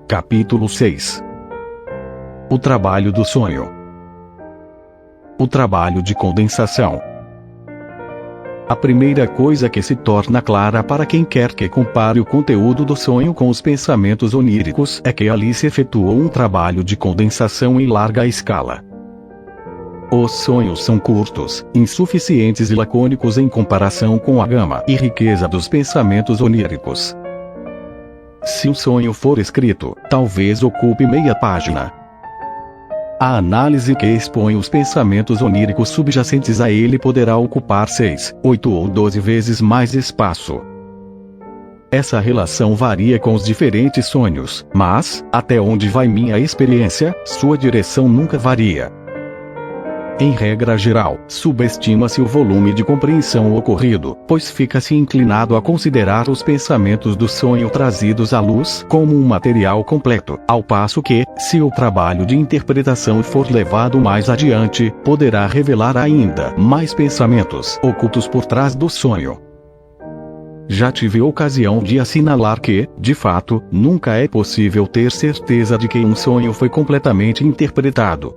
Capítulo 6. O trabalho do sonho. O trabalho de condensação. A primeira coisa que se torna clara para quem quer que compare o conteúdo do sonho com os pensamentos oníricos é que ali se efetuou um trabalho de condensação em larga escala. Os sonhos são curtos, insuficientes e lacônicos em comparação com a gama e riqueza dos pensamentos oníricos. Se um sonho for escrito, talvez ocupe meia página. A análise que expõe os pensamentos oníricos subjacentes a ele poderá ocupar 6, 8 ou 12 vezes mais espaço. Essa relação varia com os diferentes sonhos, mas, até onde vai minha experiência, sua direção nunca varia. Em regra geral, subestima-se o volume de compreensão ocorrido, pois fica-se inclinado a considerar os pensamentos do sonho trazidos à luz como um material completo, ao passo que, se o trabalho de interpretação for levado mais adiante, poderá revelar ainda mais pensamentos ocultos por trás do sonho. Já tive ocasião de assinalar que, de fato, nunca é possível ter certeza de que um sonho foi completamente interpretado.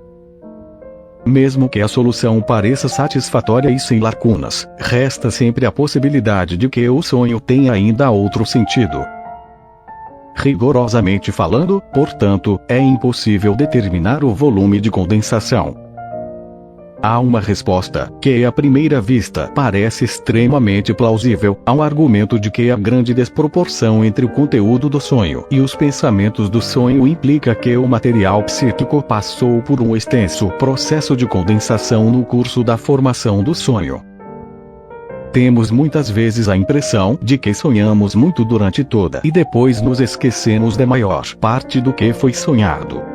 Mesmo que a solução pareça satisfatória e sem lacunas, resta sempre a possibilidade de que o sonho tenha ainda outro sentido. Rigorosamente falando, portanto, é impossível determinar o volume de condensação. Há uma resposta, que à primeira vista parece extremamente plausível, ao argumento de que a grande desproporção entre o conteúdo do sonho e os pensamentos do sonho implica que o material psíquico passou por um extenso processo de condensação no curso da formação do sonho. Temos muitas vezes a impressão de que sonhamos muito durante toda e depois nos esquecemos da maior parte do que foi sonhado.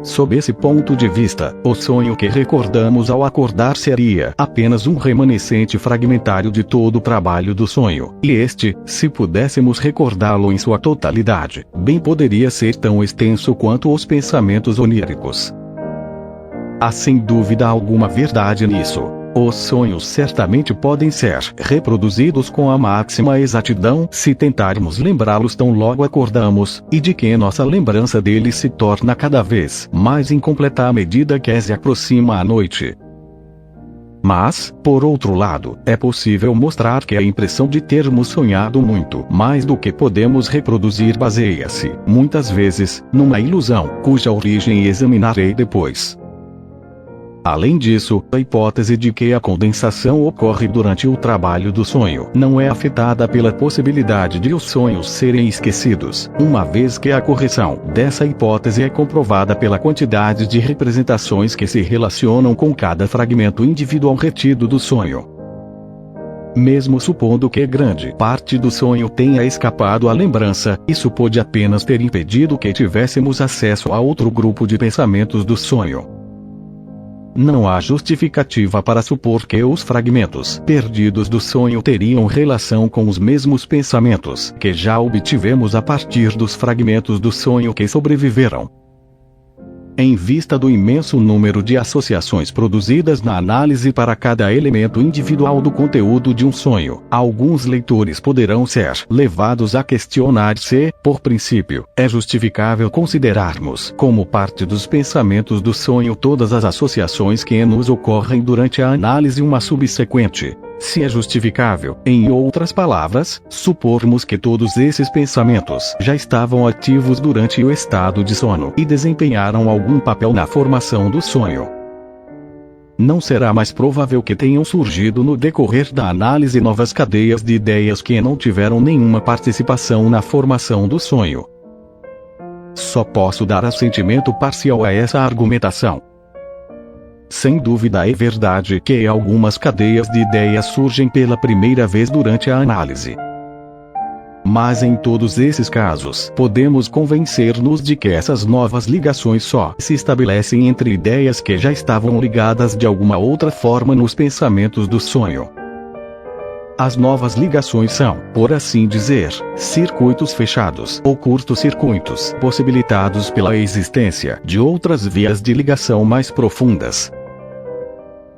Sob esse ponto de vista, o sonho que recordamos ao acordar seria apenas um remanescente fragmentário de todo o trabalho do sonho, e este, se pudéssemos recordá-lo em sua totalidade, bem poderia ser tão extenso quanto os pensamentos oníricos. Há sem dúvida alguma verdade nisso. Os sonhos certamente podem ser reproduzidos com a máxima exatidão se tentarmos lembrá-los tão logo acordamos, e de que nossa lembrança deles se torna cada vez mais incompleta à medida que se aproxima a noite. Mas, por outro lado, é possível mostrar que a impressão de termos sonhado muito mais do que podemos reproduzir baseia-se, muitas vezes, numa ilusão, cuja origem examinarei depois. Além disso, a hipótese de que a condensação ocorre durante o trabalho do sonho não é afetada pela possibilidade de os sonhos serem esquecidos, uma vez que a correção dessa hipótese é comprovada pela quantidade de representações que se relacionam com cada fragmento individual retido do sonho. Mesmo supondo que grande parte do sonho tenha escapado à lembrança, isso pode apenas ter impedido que tivéssemos acesso a outro grupo de pensamentos do sonho. Não há justificativa para supor que os fragmentos perdidos do sonho teriam relação com os mesmos pensamentos que já obtivemos a partir dos fragmentos do sonho que sobreviveram. Em vista do imenso número de associações produzidas na análise para cada elemento individual do conteúdo de um sonho, alguns leitores poderão ser levados a questionar se, por princípio, é justificável considerarmos como parte dos pensamentos do sonho todas as associações que nos ocorrem durante a análise uma subsequente. Se é justificável, em outras palavras, supormos que todos esses pensamentos já estavam ativos durante o estado de sono e desempenharam algum papel na formação do sonho. Não será mais provável que tenham surgido no decorrer da análise novas cadeias de ideias que não tiveram nenhuma participação na formação do sonho. Só posso dar assentimento parcial a essa argumentação. Sem dúvida é verdade que algumas cadeias de ideias surgem pela primeira vez durante a análise. Mas em todos esses casos, podemos convencer-nos de que essas novas ligações só se estabelecem entre ideias que já estavam ligadas de alguma outra forma nos pensamentos do sonho. As novas ligações são, por assim dizer, circuitos fechados ou curtos-circuitos possibilitados pela existência de outras vias de ligação mais profundas.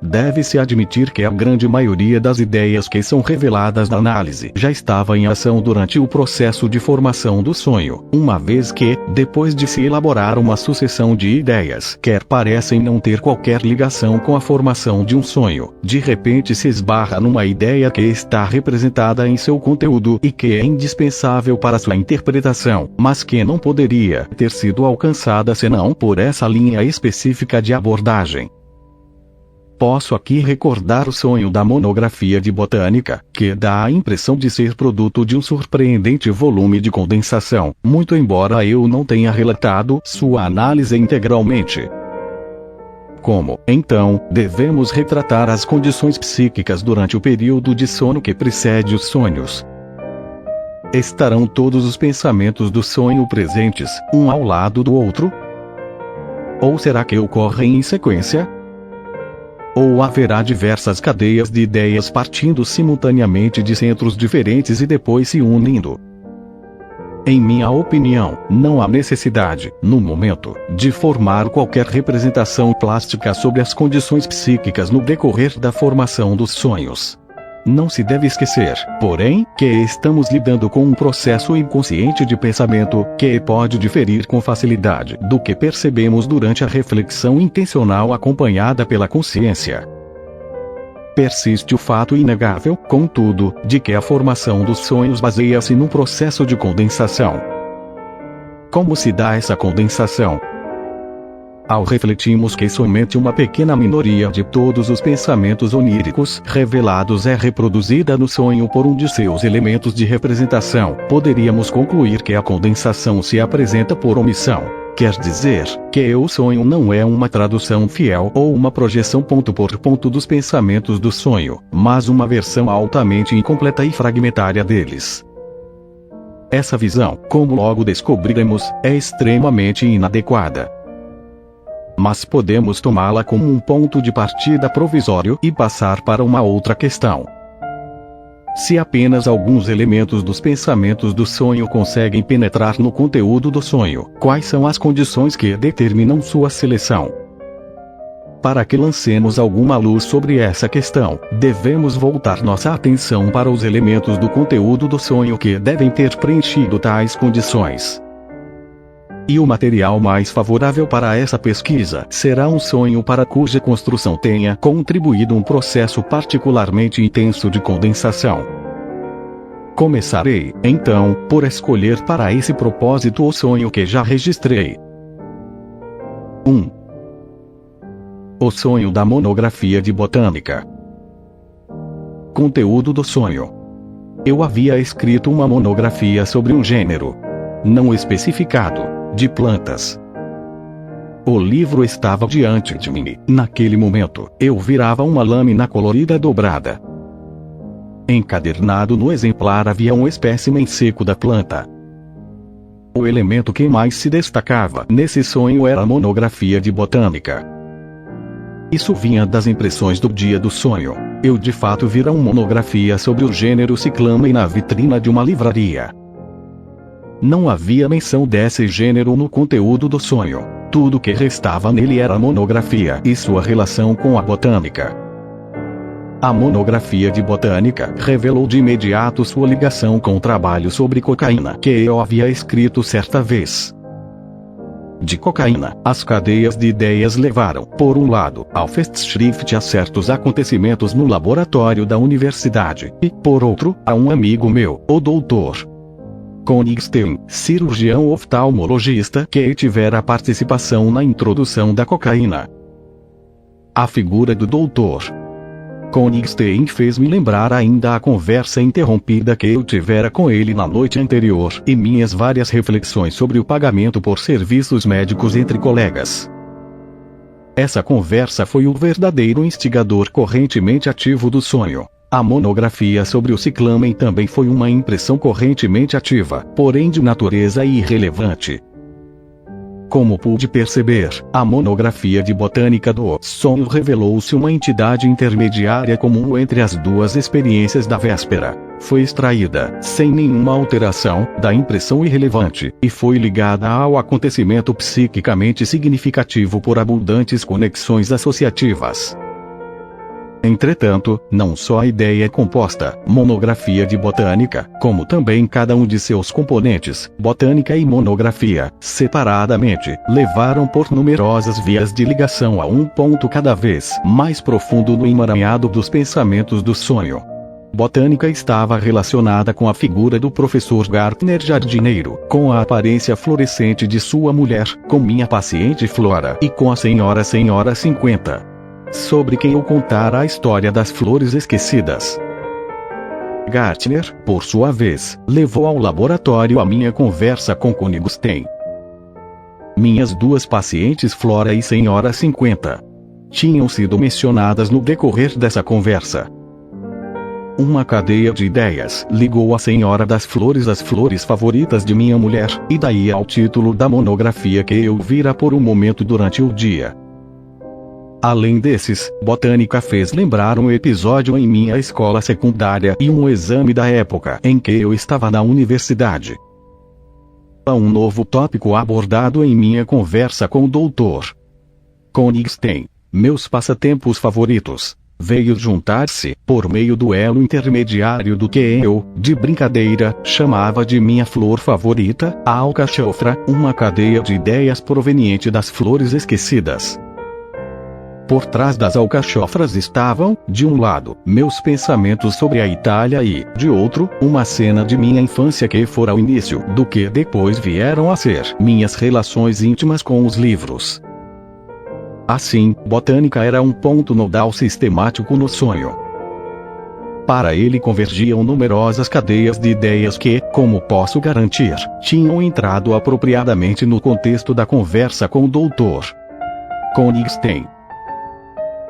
deve-se admitir que a grande maioria das ideias que são reveladas na análise já estava em ação durante o processo de formação do sonho, uma vez que, depois de se elaborar uma sucessão de ideias que parecem não ter qualquer ligação com a formação de um sonho, de repente se esbarra numa ideia que está representada em seu conteúdo e que é indispensável para sua interpretação, mas que não poderia ter sido alcançada senão por essa linha específica de abordagem. Posso aqui recordar o sonho da monografia de botânica, que dá a impressão de ser produto de um surpreendente volume de condensação, muito embora eu não tenha relatado sua análise integralmente. Como, então, devemos retratar as condições psíquicas durante o período de sono que precede os sonhos? Estarão todos os pensamentos do sonho presentes, um ao lado do outro? Ou será que ocorrem em sequência? Ou haverá diversas cadeias de ideias partindo simultaneamente de centros diferentes e depois se unindo? Em minha opinião, não há necessidade, no momento, de formar qualquer representação plástica sobre as condições psíquicas no decorrer da formação dos sonhos. Não se deve esquecer, porém, que estamos lidando com um processo inconsciente de pensamento, que pode diferir com facilidade do que percebemos durante a reflexão intencional acompanhada pela consciência. Persiste o fato inegável, contudo, de que a formação dos sonhos baseia-se num processo de condensação. Como se dá essa condensação? Ao refletirmos que somente uma pequena minoria de todos os pensamentos oníricos revelados é reproduzida no sonho por um de seus elementos de representação, poderíamos concluir que a condensação se apresenta por omissão. Quer dizer, que o sonho não é uma tradução fiel ou uma projeção ponto por ponto dos pensamentos do sonho, mas uma versão altamente incompleta e fragmentária deles. Essa visão, como logo descobriremos, é extremamente inadequada. Mas podemos tomá-la como um ponto de partida provisório e passar para uma outra questão. Se apenas alguns elementos dos pensamentos do sonho conseguem penetrar no conteúdo do sonho, quais são as condições que determinam sua seleção? Para que lancemos alguma luz sobre essa questão, devemos voltar nossa atenção para os elementos do conteúdo do sonho que devem ter preenchido tais condições. E o material mais favorável para essa pesquisa será um sonho para cuja construção tenha contribuído um processo particularmente intenso de condensação. Começarei, então, por escolher para esse propósito o sonho que já registrei. 1. O sonho da monografia de botânica. Conteúdo do sonho. Eu havia escrito uma monografia sobre um gênero não especificado de plantas. O livro estava diante de mim. Naquele momento, eu virava uma lâmina colorida dobrada. Encadernado no exemplar havia um espécimen seco da planta. O elemento que mais se destacava nesse sonho era a monografia de botânica. Isso vinha das impressões do dia do sonho. Eu de fato vira uma monografia sobre o gênero Cyclamen na vitrina de uma livraria. Não havia menção desse gênero no conteúdo do sonho. Tudo que restava nele era a monografia e sua relação com a botânica. A monografia de botânica revelou de imediato sua ligação com o trabalho sobre cocaína que eu havia escrito certa vez. De cocaína, as cadeias de ideias levaram, por um lado, ao Festschrift a certos acontecimentos no laboratório da universidade, e, por outro, a um amigo meu, o Dr. Konigstein, cirurgião oftalmologista que tivera participação na introdução da cocaína. A figura do Dr. Konigstein fez-me lembrar ainda a conversa interrompida que eu tivera com ele na noite anterior e minhas várias reflexões sobre o pagamento por serviços médicos entre colegas. Essa conversa foi o verdadeiro instigador correntemente ativo do sonho. A monografia sobre o Cyclamen também foi uma impressão correntemente ativa, porém de natureza irrelevante. Como pude perceber, a monografia de botânica do sonho revelou-se uma entidade intermediária comum entre as duas experiências da véspera. Foi extraída, sem nenhuma alteração, da impressão irrelevante, e foi ligada ao acontecimento psiquicamente significativo por abundantes conexões associativas. Entretanto, não só a ideia composta, monografia de botânica, como também cada um de seus componentes, botânica e monografia, separadamente, levaram por numerosas vias de ligação a um ponto cada vez mais profundo no emaranhado dos pensamentos do sonho. Botânica estava relacionada com a figura do professor Gartner jardineiro, com a aparência florescente de sua mulher, com minha paciente Flora e com a senhora 50. Sobre quem eu contara a história das flores esquecidas. Gartner, por sua vez, levou ao laboratório a minha conversa com Kunigstein. Minhas duas pacientes Flora e senhora 50 tinham sido mencionadas no decorrer dessa conversa. Uma cadeia de ideias ligou a Senhora das Flores às flores favoritas de minha mulher, e daí ao título da monografia que eu vira por um momento durante o dia. Além desses, botânica fez lembrar um episódio em minha escola secundária e um exame da época em que eu estava na universidade. Um novo tópico abordado em minha conversa com o Dr. Kunigstein, meus passatempos favoritos, veio juntar-se, por meio do elo intermediário do que eu, de brincadeira, chamava de minha flor favorita, a alcachofra, uma cadeia de ideias proveniente das flores esquecidas. Por trás das alcachofras estavam, de um lado, meus pensamentos sobre a Itália e, de outro, uma cena de minha infância que fora o início do que depois vieram a ser minhas relações íntimas com os livros. Assim, botânica era um ponto nodal sistemático no sonho. Para ele convergiam numerosas cadeias de ideias que, como posso garantir, tinham entrado apropriadamente no contexto da conversa com o Dr. Kunigstein.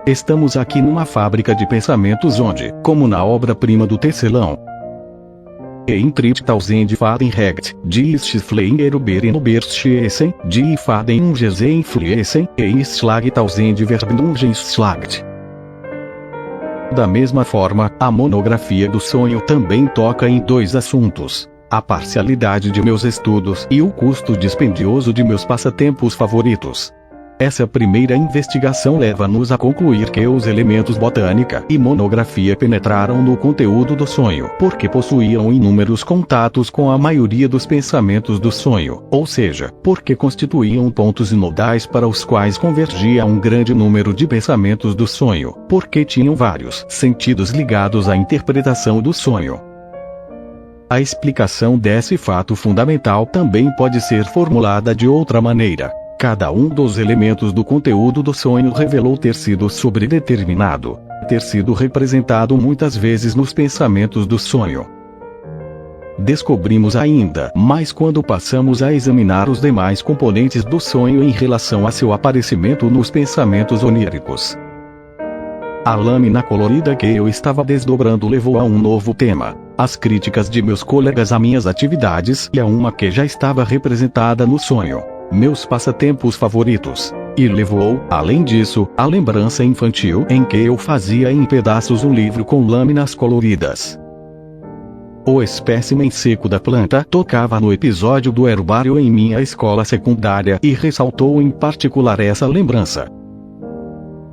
Estamos aqui numa fábrica de pensamentos onde, como na obra-prima do Tecelão, in Tausend Fahrenheit, die Schfleinger Berenberschiessen, die Faden Gesehen Fliessen, e Schlag Tausend Verbindungsschlagt. Da mesma forma, a monografia do sonho também toca em dois assuntos: a parcialidade de meus estudos e o custo dispendioso de meus passatempos favoritos. Essa primeira investigação leva-nos a concluir que os elementos botânica e monografia penetraram no conteúdo do sonho porque possuíam inúmeros contatos com a maioria dos pensamentos do sonho, ou seja, porque constituíam pontos nodais para os quais convergia um grande número de pensamentos do sonho, porque tinham vários sentidos ligados à interpretação do sonho. A explicação desse fato fundamental também pode ser formulada de outra maneira. Cada um dos elementos do conteúdo do sonho revelou ter sido sobredeterminado, ter sido representado muitas vezes nos pensamentos do sonho. Descobrimos ainda mais quando passamos a examinar os demais componentes do sonho em relação a seu aparecimento nos pensamentos oníricos. A lâmina colorida que eu estava desdobrando levou a um novo tema: as críticas de meus colegas a minhas atividades e a uma que já estava representada no sonho: meus passatempos favoritos. E levou, além disso, a lembrança infantil em que eu fazia em pedaços um livro com lâminas coloridas. O espécimen seco da planta tocava no episódio do herbário em minha escola secundária e ressaltou em particular essa lembrança.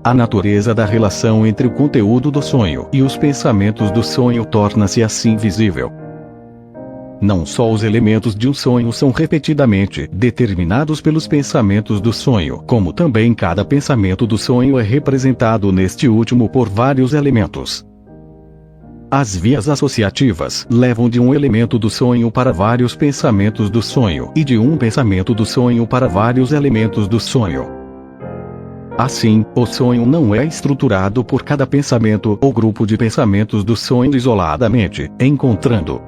A natureza da relação entre o conteúdo do sonho e os pensamentos do sonho torna-se assim visível. Não só os elementos de um sonho são repetidamente determinados pelos pensamentos do sonho, como também cada pensamento do sonho é representado neste último por vários elementos. As vias associativas levam de um elemento do sonho para vários pensamentos do sonho e de um pensamento do sonho para vários elementos do sonho. Assim, o sonho não é estruturado por cada pensamento ou grupo de pensamentos do sonho isoladamente, encontrando,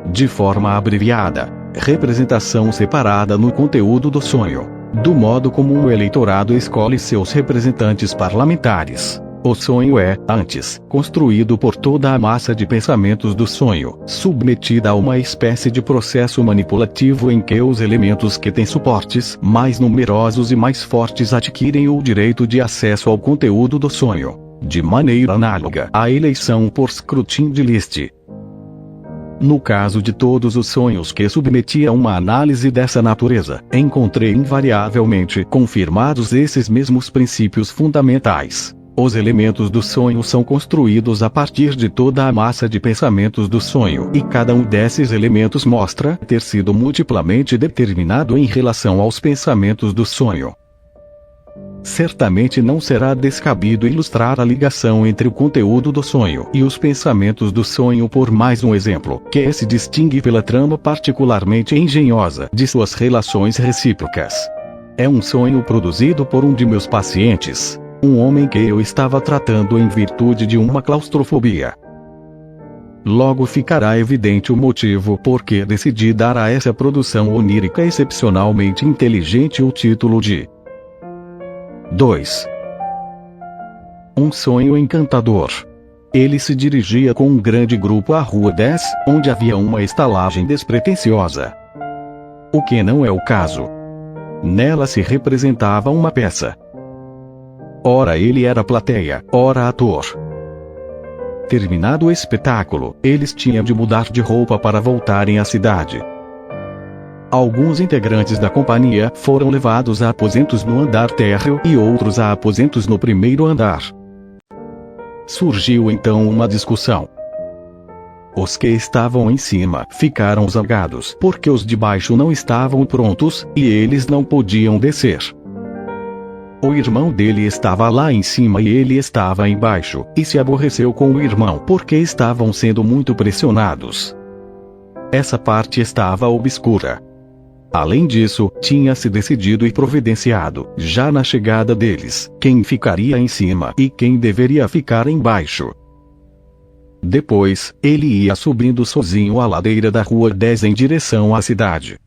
de forma abreviada, representação separada no conteúdo do sonho, do modo como o eleitorado escolhe seus representantes parlamentares. O sonho é, antes, construído por toda a massa de pensamentos do sonho, submetida a uma espécie de processo manipulativo em que os elementos que têm suportes mais numerosos e mais fortes adquirem o direito de acesso ao conteúdo do sonho, de maneira análoga à eleição por scrutin de liste. No caso de todos os sonhos que submeti a uma análise dessa natureza, encontrei invariavelmente confirmados esses mesmos princípios fundamentais. Os elementos do sonho são construídos a partir de toda a massa de pensamentos do sonho, e cada um desses elementos mostra ter sido multiplamente determinado em relação aos pensamentos do sonho. Certamente não será descabido ilustrar a ligação entre o conteúdo do sonho e os pensamentos do sonho por mais um exemplo, que se distingue pela trama particularmente engenhosa de suas relações recíprocas. É um sonho produzido por um de meus pacientes, um homem que eu estava tratando em virtude de uma claustrofobia. Logo ficará evidente o motivo por que decidi dar a essa produção onírica excepcionalmente inteligente o título de 2. Um sonho encantador. Ele se dirigia com um grande grupo à Rua 10, onde havia uma estalagem despretensiosa. O que não é o caso. Nela se representava uma peça. Ora ele era plateia, ora ator. Terminado o espetáculo, eles tinham de mudar de roupa para voltarem à cidade. Alguns integrantes da companhia foram levados a aposentos no andar térreo e outros a aposentos no primeiro andar. Surgiu então uma discussão. Os que estavam em cima ficaram zangados porque os de baixo não estavam prontos, e eles não podiam descer. O irmão dele estava lá em cima e ele estava embaixo, e se aborreceu com o irmão porque estavam sendo muito pressionados. Essa parte estava obscura. Além disso, tinha-se decidido e providenciado, já na chegada deles, quem ficaria em cima e quem deveria ficar embaixo. Depois, ele ia subindo sozinho a ladeira da Rua 10 em direção à cidade.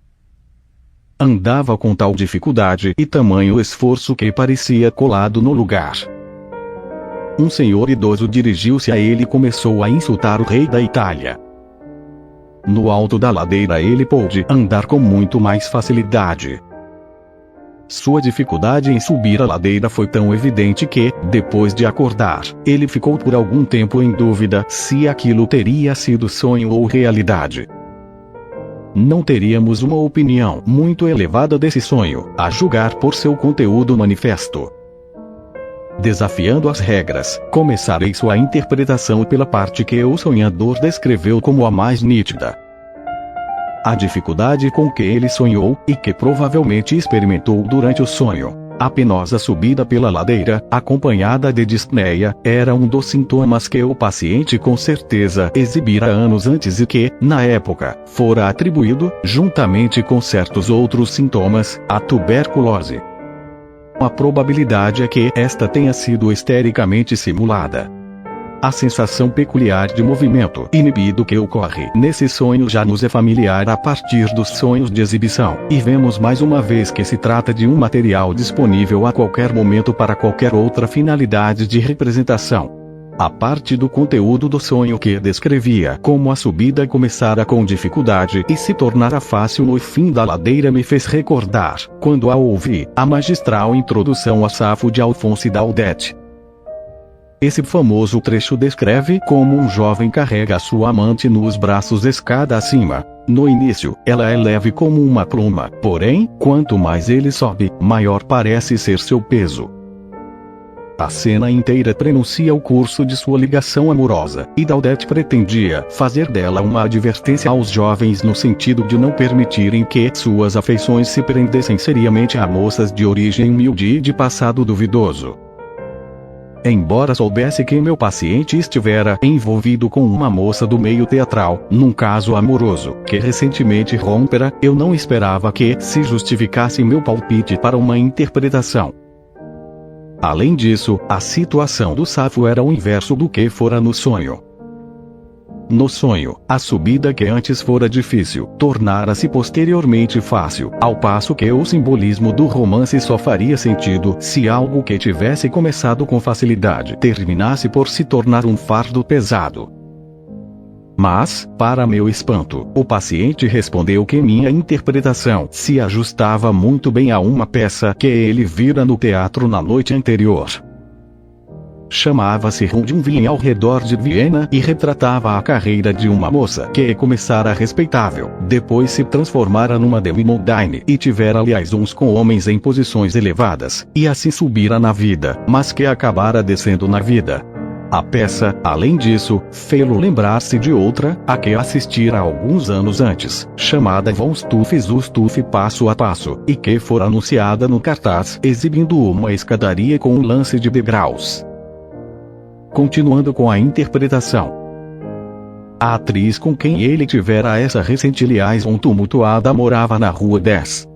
Andava com tal dificuldade e tamanho esforço que parecia colado no lugar. Um senhor idoso dirigiu-se a ele e começou a insultar o rei da Itália. No alto da ladeira ele pôde andar com muito mais facilidade. Sua dificuldade em subir a ladeira foi tão evidente que, depois de acordar, ele ficou por algum tempo em dúvida se aquilo teria sido sonho ou realidade. Não teríamos uma opinião muito elevada desse sonho, a julgar por seu conteúdo manifesto. Desafiando as regras, começarei sua interpretação pela parte que o sonhador descreveu como a mais nítida. A dificuldade com que ele sonhou, e que provavelmente experimentou durante o sonho, a penosa subida pela ladeira, acompanhada de dispneia, era um dos sintomas que o paciente com certeza exibira anos antes e que, na época, fora atribuído, juntamente com certos outros sintomas, à tuberculose. A probabilidade é que esta tenha sido histericamente simulada. A sensação peculiar de movimento inibido que ocorre nesse sonho já nos é familiar a partir dos sonhos de exibição, e vemos mais uma vez que se trata de um material disponível a qualquer momento para qualquer outra finalidade de representação. A parte do conteúdo do sonho que descrevia como a subida começara com dificuldade e se tornara fácil no fim da ladeira me fez recordar, quando a ouvi, a magistral introdução a Safo de Alfonso Daudet. Esse famoso trecho descreve como um jovem carrega sua amante nos braços escada acima. No início, ela é leve como uma pluma, porém, quanto mais ele sobe, maior parece ser seu peso. A cena inteira prenuncia o curso de sua ligação amorosa, e Daudet pretendia fazer dela uma advertência aos jovens no sentido de não permitirem que suas afeições se prendessem seriamente a moças de origem humilde e de passado duvidoso. Embora soubesse que meu paciente estivera envolvido com uma moça do meio teatral, num caso amoroso, que recentemente rompera, eu não esperava que se justificasse meu palpite para uma interpretação. Além disso, a situação do Safo era o inverso do que fora no sonho. No sonho, a subida que antes fora difícil, tornara-se posteriormente fácil, ao passo que o simbolismo do romance só faria sentido se algo que tivesse começado com facilidade terminasse por se tornar um fardo pesado. Mas, para meu espanto, o paciente respondeu que minha interpretação se ajustava muito bem a uma peça que ele vira no teatro na noite anterior. chamava-se Rundumvien ao redor de Viena e retratava a carreira de uma moça que começara respeitável, depois se transformara numa demi-mondaine e tivera liaisons com homens em posições elevadas, e assim subira na vida, mas que acabara descendo na vida. A peça, além disso, fê-lo lembrar-se de outra, a que assistira alguns anos antes, chamada Von Stuff zu Stuff Passo a Passo, e que fora anunciada no cartaz exibindo uma escadaria com um lance de degraus. Continuando com a interpretação. A atriz com quem ele tivera essa recente liaison tumultuada morava na Rua 10.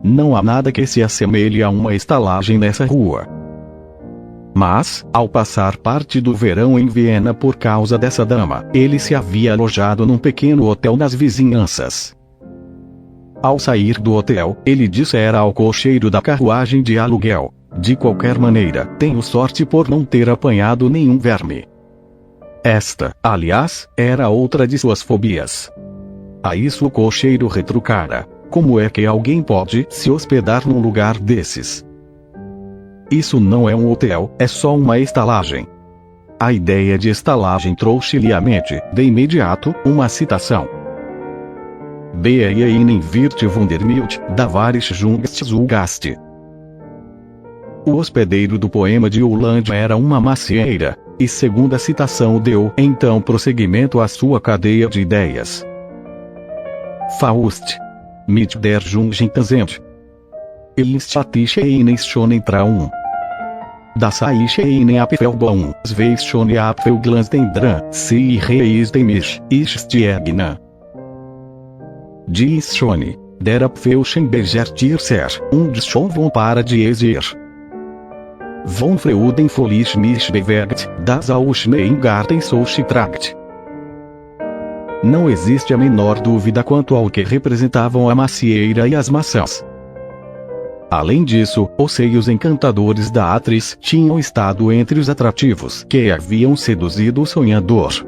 Não há nada que se assemelhe a uma estalagem nessa rua. Mas, ao passar parte do verão em Viena por causa dessa dama, ele se havia alojado num pequeno hotel nas vizinhanças. Ao sair do hotel, ele dissera ao cocheiro da carruagem de aluguel: de qualquer maneira, tenho sorte por não ter apanhado nenhum verme. Esta, aliás, era outra de suas fobias. A isso o cocheiro retrucara: como é que alguém pode se hospedar num lugar desses? Isso não é um hotel, é só uma estalagem. A ideia de estalagem trouxe-lhe à mente, de imediato, uma citação. Beia ihnen wird wundermild, da Varischungst zu Gast. O hospedeiro do poema de Holland era uma macieira, e segundo a citação deu, então, prosseguimento à sua cadeia de ideias. Faust. Mit der Jungentazent. Instatische ihnen schon Traum. Das Eiche ihnen Apfelbaum, Zweis schon Apfelglanzen dran, sie reisten mich, Stiegna. Dies schon, der Apfelschenbeger schon von para de exir. Von Freuden folich mich bewegt, das Auschneingarten so trakt. Não existe a menor dúvida quanto ao que representavam a macieira e as maçãs. Além disso, os seios encantadores da atriz tinham estado entre os atrativos que haviam seduzido o sonhador.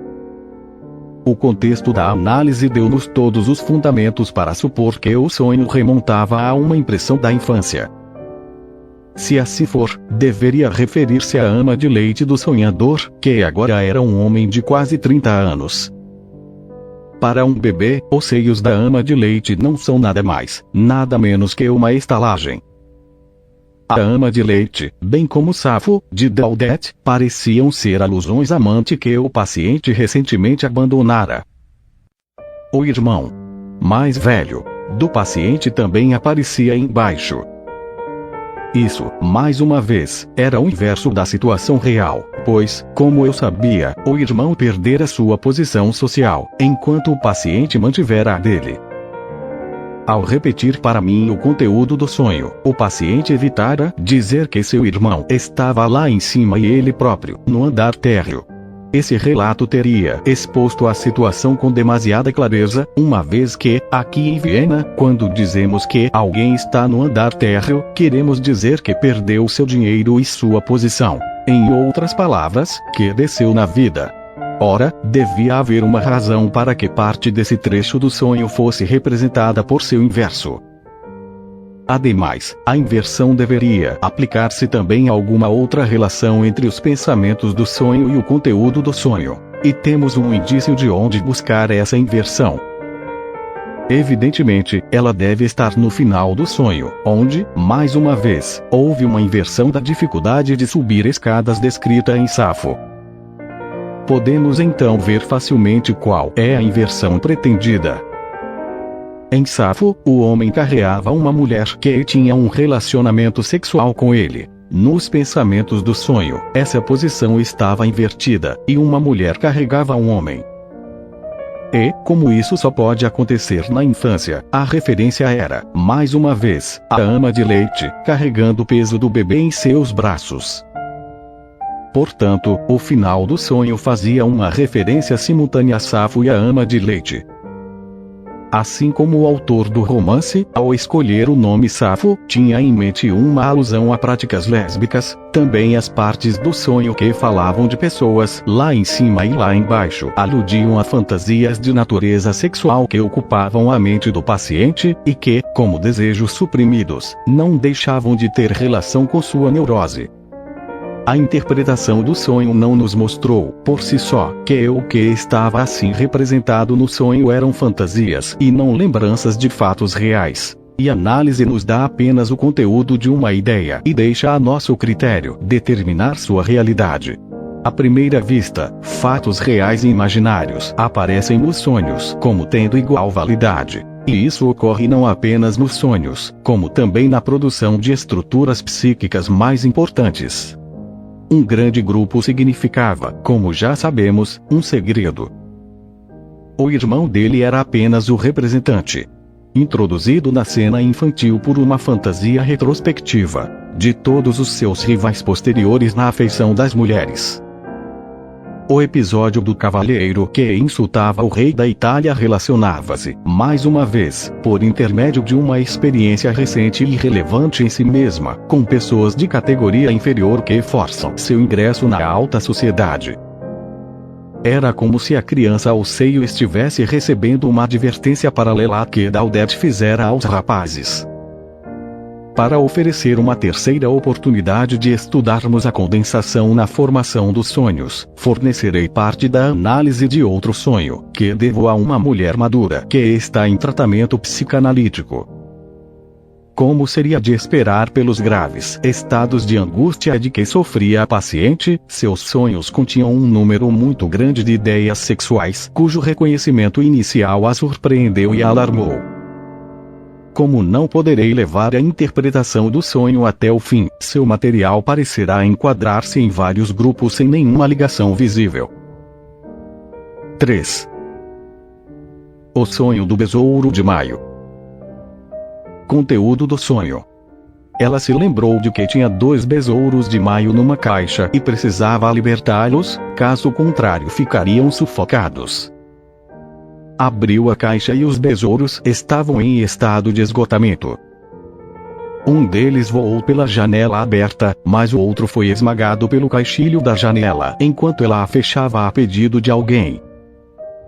O contexto da análise deu-nos todos os fundamentos para supor que o sonho remontava a uma impressão da infância. Se assim for, deveria referir-se à ama de leite do sonhador, que agora era um homem de quase 30 anos. Para um bebê, os seios da ama de leite não são nada mais, nada menos que uma estalagem. A ama de leite, bem como Safo, de Daudet, pareciam ser alusões à amante que o paciente recentemente abandonara. O irmão mais velho do paciente também aparecia embaixo. Isso, mais uma vez, era o inverso da situação real, pois, como eu sabia, o irmão perdera sua posição social, enquanto o paciente mantivera a dele. Ao repetir para mim o conteúdo do sonho, o paciente evitara dizer que seu irmão estava lá em cima e ele próprio, no andar térreo. Esse relato teria exposto a situação com demasiada clareza, uma vez que, aqui em Viena, quando dizemos que alguém está no andar térreo, queremos dizer que perdeu seu dinheiro e sua posição. Em outras palavras, que desceu na vida. Ora, devia haver uma razão para que parte desse trecho do sonho fosse representada por seu inverso. Ademais, a inversão deveria aplicar-se também a alguma outra relação entre os pensamentos do sonho e o conteúdo do sonho, e temos um indício de onde buscar essa inversão. Evidentemente, ela deve estar no final do sonho, onde, mais uma vez, houve uma inversão da dificuldade de subir escadas descrita em Safo. Podemos então ver facilmente qual é a inversão pretendida. Em Safo, o homem carreava uma mulher que tinha um relacionamento sexual com ele. Nos pensamentos do sonho, essa posição estava invertida, e uma mulher carregava um homem. E, como isso só pode acontecer na infância, a referência era, mais uma vez, a ama de leite, carregando o peso do bebê em seus braços. Portanto, o final do sonho fazia uma referência simultânea a Safo e a ama de leite. Assim como o autor do romance, ao escolher o nome Safo, tinha em mente uma alusão a práticas lésbicas, também as partes do sonho que falavam de pessoas lá em cima e lá embaixo aludiam a fantasias de natureza sexual que ocupavam a mente do paciente, e que, como desejos suprimidos, não deixavam de ter relação com sua neurose. A interpretação do sonho não nos mostrou, por si só, que o que estava assim representado no sonho eram fantasias e não lembranças de fatos reais. E a análise nos dá apenas o conteúdo de uma ideia e deixa a nosso critério determinar sua realidade. À primeira vista, fatos reais e imaginários aparecem nos sonhos como tendo igual validade. E isso ocorre não apenas nos sonhos, como também na produção de estruturas psíquicas mais importantes. Um grande grupo significava, como já sabemos, um segredo. O irmão dele era apenas o representante, introduzido na cena infantil por uma fantasia retrospectiva, de todos os seus rivais posteriores na afeição das mulheres. O episódio do cavalheiro que insultava o rei da Itália relacionava-se, mais uma vez, por intermédio de uma experiência recente e irrelevante em si mesma, com pessoas de categoria inferior que forçam seu ingresso na alta sociedade. Era como se a criança ao seio estivesse recebendo uma advertência paralela que Daudet fizera aos rapazes. Para oferecer uma terceira oportunidade de estudarmos a condensação na formação dos sonhos, fornecerei parte da análise de outro sonho, que devo a uma mulher madura que está em tratamento psicanalítico. Como seria de esperar pelos graves estados de angústia de que sofria a paciente, seus sonhos continham um número muito grande de ideias sexuais, cujo reconhecimento inicial a surpreendeu e a alarmou. Como não poderei levar a interpretação do sonho até o fim, seu material parecerá enquadrar-se em vários grupos sem nenhuma ligação visível. 3. O sonho do besouro de maio. Conteúdo do sonho. Ela se lembrou de que tinha 2 besouros de maio numa caixa e precisava libertá-los, caso contrário ficariam sufocados. Abriu a caixa e os besouros estavam em estado de esgotamento. Um deles voou pela janela aberta, mas o outro foi esmagado pelo caixilho da janela enquanto ela a fechava a pedido de alguém.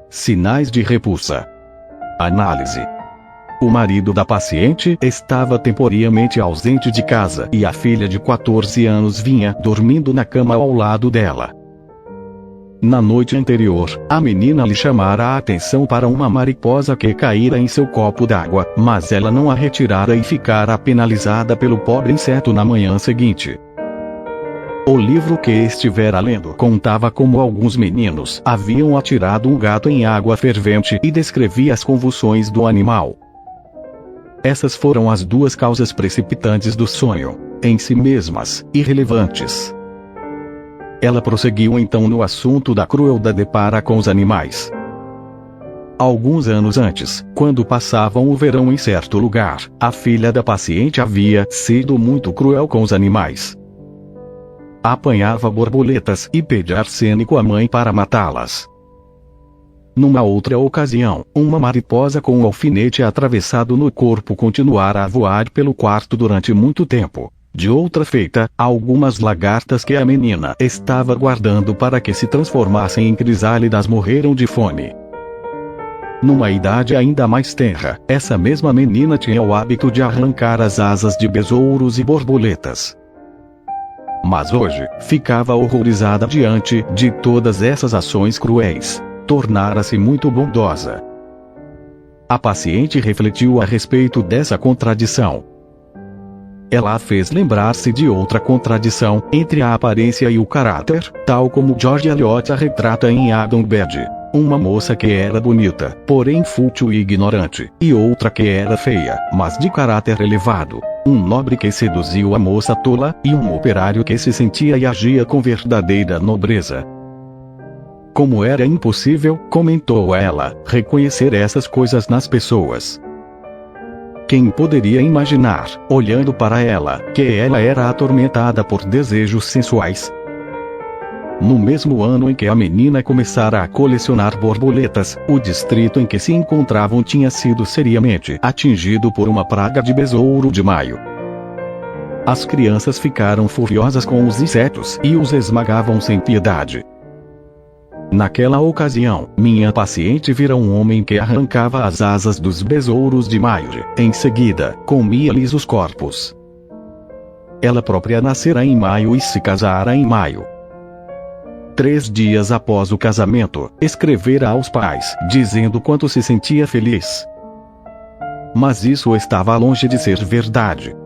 Sinais de repulsa. Análise. O marido da paciente estava temporariamente ausente de casa e a filha de 14 anos vinha dormindo na cama ao lado dela. Na noite anterior, a menina lhe chamara a atenção para uma mariposa que caíra em seu copo d'água, mas ela não a retirara e ficara penalizada pelo pobre inseto na manhã seguinte. O livro que estivera lendo contava como alguns meninos haviam atirado um gato em água fervente e descrevia as convulsões do animal. Essas foram as 2 causas precipitantes do sonho, em si mesmas, irrelevantes. Ela prosseguiu então no assunto da crueldade para com os animais. Alguns anos antes, quando passavam o verão em certo lugar, a filha da paciente havia sido muito cruel com os animais. Apanhava borboletas e pedia arsênico à mãe para matá-las. Numa outra ocasião, uma mariposa com um alfinete atravessado no corpo continuara a voar pelo quarto durante muito tempo. De outra feita, algumas lagartas que a menina estava guardando para que se transformassem em crisálidas morreram de fome. Numa idade ainda mais tenra, essa mesma menina tinha o hábito de arrancar as asas de besouros e borboletas. Mas hoje, ficava horrorizada diante de todas essas ações cruéis. Tornara-se muito bondosa. A paciente refletiu a respeito dessa contradição. Ela a fez lembrar-se de outra contradição, entre a aparência e o caráter, tal como George Eliot a retrata em Adam Bede. Uma moça que era bonita, porém fútil e ignorante, e outra que era feia, mas de caráter elevado. Um nobre que seduziu a moça tola, e um operário que se sentia e agia com verdadeira nobreza. Como era impossível, comentou ela, reconhecer essas coisas nas pessoas. Quem poderia imaginar, olhando para ela, que ela era atormentada por desejos sensuais? No mesmo ano em que a menina começara a colecionar borboletas, o distrito em que se encontravam tinha sido seriamente atingido por uma praga de besouro de maio. As crianças ficaram furiosas com os insetos e os esmagavam sem piedade. Naquela ocasião, minha paciente vira um homem que arrancava as asas dos besouros de maio. Em seguida, comia-lhes os corpos. Ela própria nascerá em maio e se casará em maio. 3 dias após o casamento, escrevera aos pais, dizendo quanto se sentia feliz. Mas isso estava longe de ser verdade.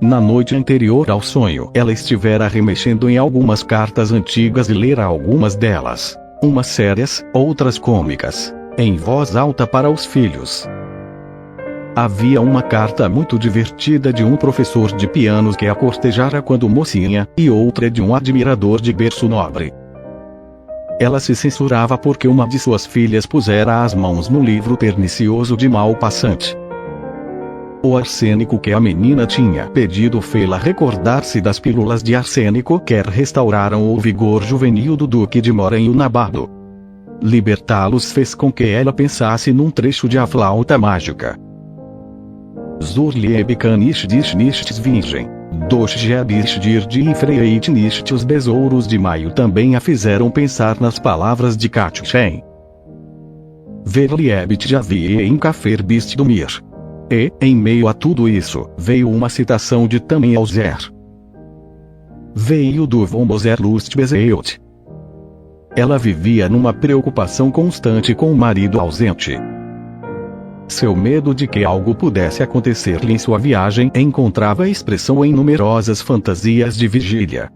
Na noite anterior ao sonho, ela estivera remexendo em algumas cartas antigas e lera algumas delas, umas sérias, outras cômicas, em voz alta para os filhos. Havia uma carta muito divertida de um professor de pianos que a cortejara quando mocinha, e outra de um admirador de berço nobre. Ela se censurava porque uma de suas filhas pusera as mãos no livro pernicioso de Maupassant. O arsênico que a menina tinha pedido fê-la recordar-se das pílulas de arsênico que restauraram o vigor juvenil do Duque de Moranho-Nabarro. Libertá-los fez com que ela pensasse num trecho de A Flauta Mágica. Zurliebkan nichts virgem. Doshjebisdir de Freit nicht os besouros de maio também a fizeram pensar nas palavras de Katchen. Verliebit javie em Kafer bist do mir. E, em meio a tudo isso, veio uma citação de Tamen Alzer. Veio do von Moser Lustbeseelt. Ela vivia numa preocupação constante com o marido ausente. Seu medo de que algo pudesse acontecer-lhe em sua viagem encontrava expressão em numerosas fantasias de vigília.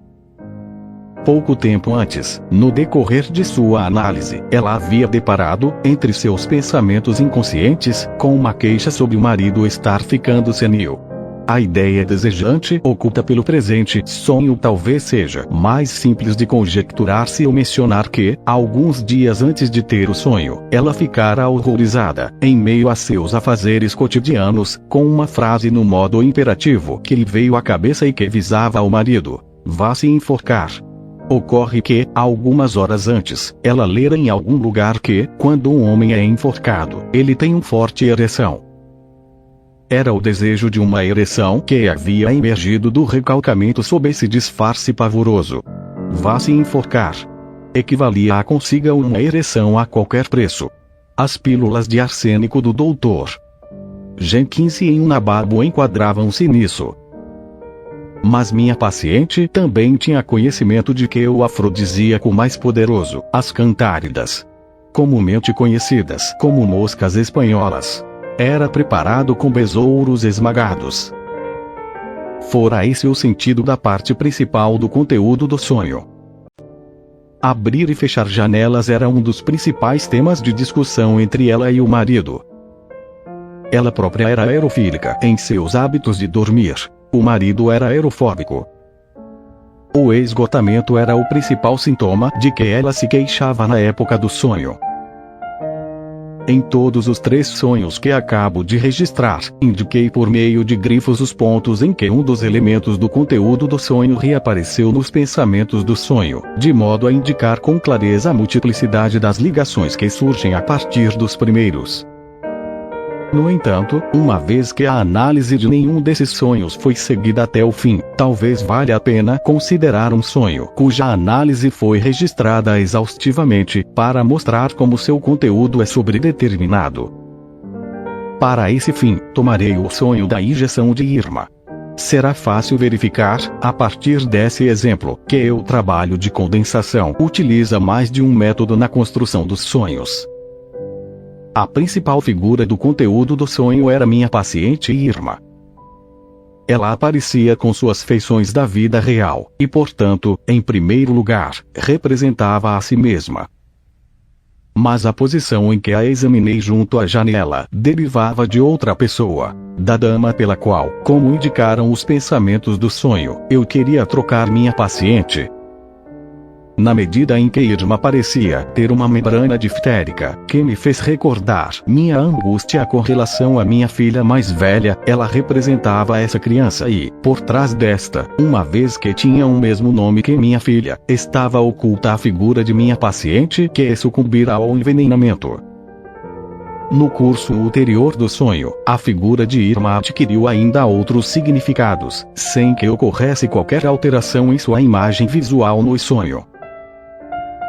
Pouco tempo antes, no decorrer de sua análise, ela havia deparado, entre seus pensamentos inconscientes, com uma queixa sobre o marido estar ficando senil. A ideia desejante, oculta pelo presente sonho, talvez seja mais simples de conjecturar-se ou mencionar que, alguns dias antes de ter o sonho, ela ficara horrorizada, em meio a seus afazeres cotidianos, com uma frase no modo imperativo que lhe veio à cabeça e que visava ao marido: vá se enforcar. Ocorre que, algumas horas antes, ela lera em algum lugar que, quando um homem é enforcado, ele tem uma forte ereção. Era o desejo de uma ereção que havia emergido do recalcamento sob esse disfarce pavoroso. Vá se enforcar. Equivalia a consiga uma ereção a qualquer preço. As pílulas de arsênico do Dr. Jenkins e Nabarro enquadravam-se nisso. Mas minha paciente também tinha conhecimento de que o afrodisíaco mais poderoso, as cantáridas, comumente conhecidas como moscas espanholas, era preparado com besouros esmagados. Fora esse o sentido da parte principal do conteúdo do sonho. Abrir e fechar janelas era um dos principais temas de discussão entre ela e o marido. Ela própria era aerofílica em seus hábitos de dormir. O marido era aerofóbico. O esgotamento era o principal sintoma de que ela se queixava na época do sonho. Em todos os 3 sonhos que acabo de registrar, indiquei por meio de grifos os pontos em que um dos elementos do conteúdo do sonho reapareceu nos pensamentos do sonho, de modo a indicar com clareza a multiplicidade das ligações que surgem a partir dos primeiros. No entanto, uma vez que a análise de nenhum desses sonhos foi seguida até o fim, talvez valha a pena considerar um sonho cuja análise foi registrada exaustivamente, para mostrar como seu conteúdo é sobredeterminado. Para esse fim, tomarei o sonho da injeção de Irma. Será fácil verificar, a partir desse exemplo, que o trabalho de condensação utiliza mais de um método na construção dos sonhos. A principal figura do conteúdo do sonho era minha paciente Irma. Ela aparecia com suas feições da vida real, e portanto, em primeiro lugar, representava a si mesma. Mas a posição em que a examinei junto à janela derivava de outra pessoa, da dama pela qual, como indicaram os pensamentos do sonho, eu queria trocar minha paciente. Na medida em que Irma parecia ter uma membrana diftérica, que me fez recordar minha angústia com relação à minha filha mais velha, ela representava essa criança e, por trás desta, uma vez que tinha o mesmo nome que minha filha, estava oculta a figura de minha paciente que sucumbira ao envenenamento. No curso ulterior do sonho, a figura de Irma adquiriu ainda outros significados, sem que ocorresse qualquer alteração em sua imagem visual no sonho.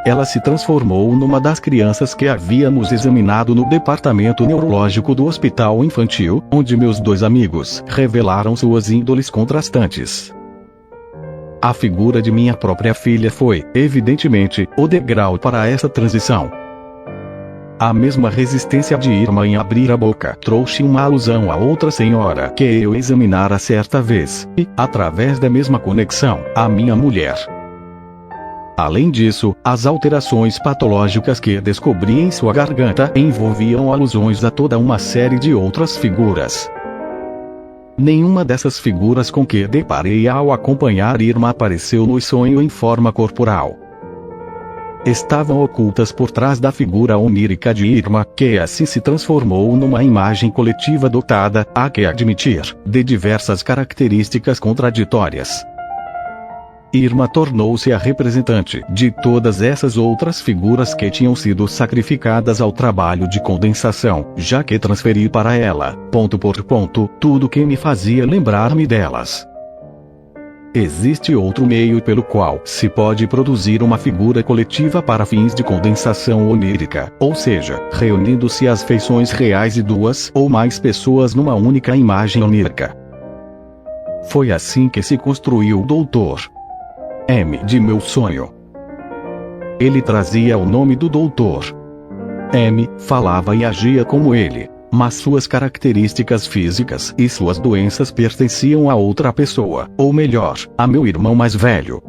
ela se transformou numa das crianças que havíamos examinado no departamento neurológico do hospital infantil, onde meus 2 amigos revelaram suas índoles contrastantes. A figura de minha própria filha foi, evidentemente, o degrau para essa transição. A mesma resistência de Irma em abrir a boca trouxe uma alusão a outra senhora que eu examinara certa vez, e, através da mesma conexão, a minha mulher. Além disso, as alterações patológicas que descobri em sua garganta envolviam alusões a toda uma série de outras figuras. Nenhuma dessas figuras com que deparei ao acompanhar Irma apareceu no sonho em forma corporal. Estavam ocultas por trás da figura onírica de Irma, que assim se transformou numa imagem coletiva dotada, há que admitir, de diversas características contraditórias. Irma tornou-se a representante de todas essas outras figuras que tinham sido sacrificadas ao trabalho de condensação, já que transferi para ela, ponto por ponto, tudo que me fazia lembrar-me delas. Existe outro meio pelo qual se pode produzir uma figura coletiva para fins de condensação onírica, ou seja, reunindo-se as feições reais de 2 ou mais pessoas numa única imagem onírica. Foi assim que se construiu o Dr. M de meu sonho. Ele trazia o nome do Dr. M, falava e agia como ele, mas suas características físicas e suas doenças pertenciam a outra pessoa, ou melhor, a meu irmão mais velho.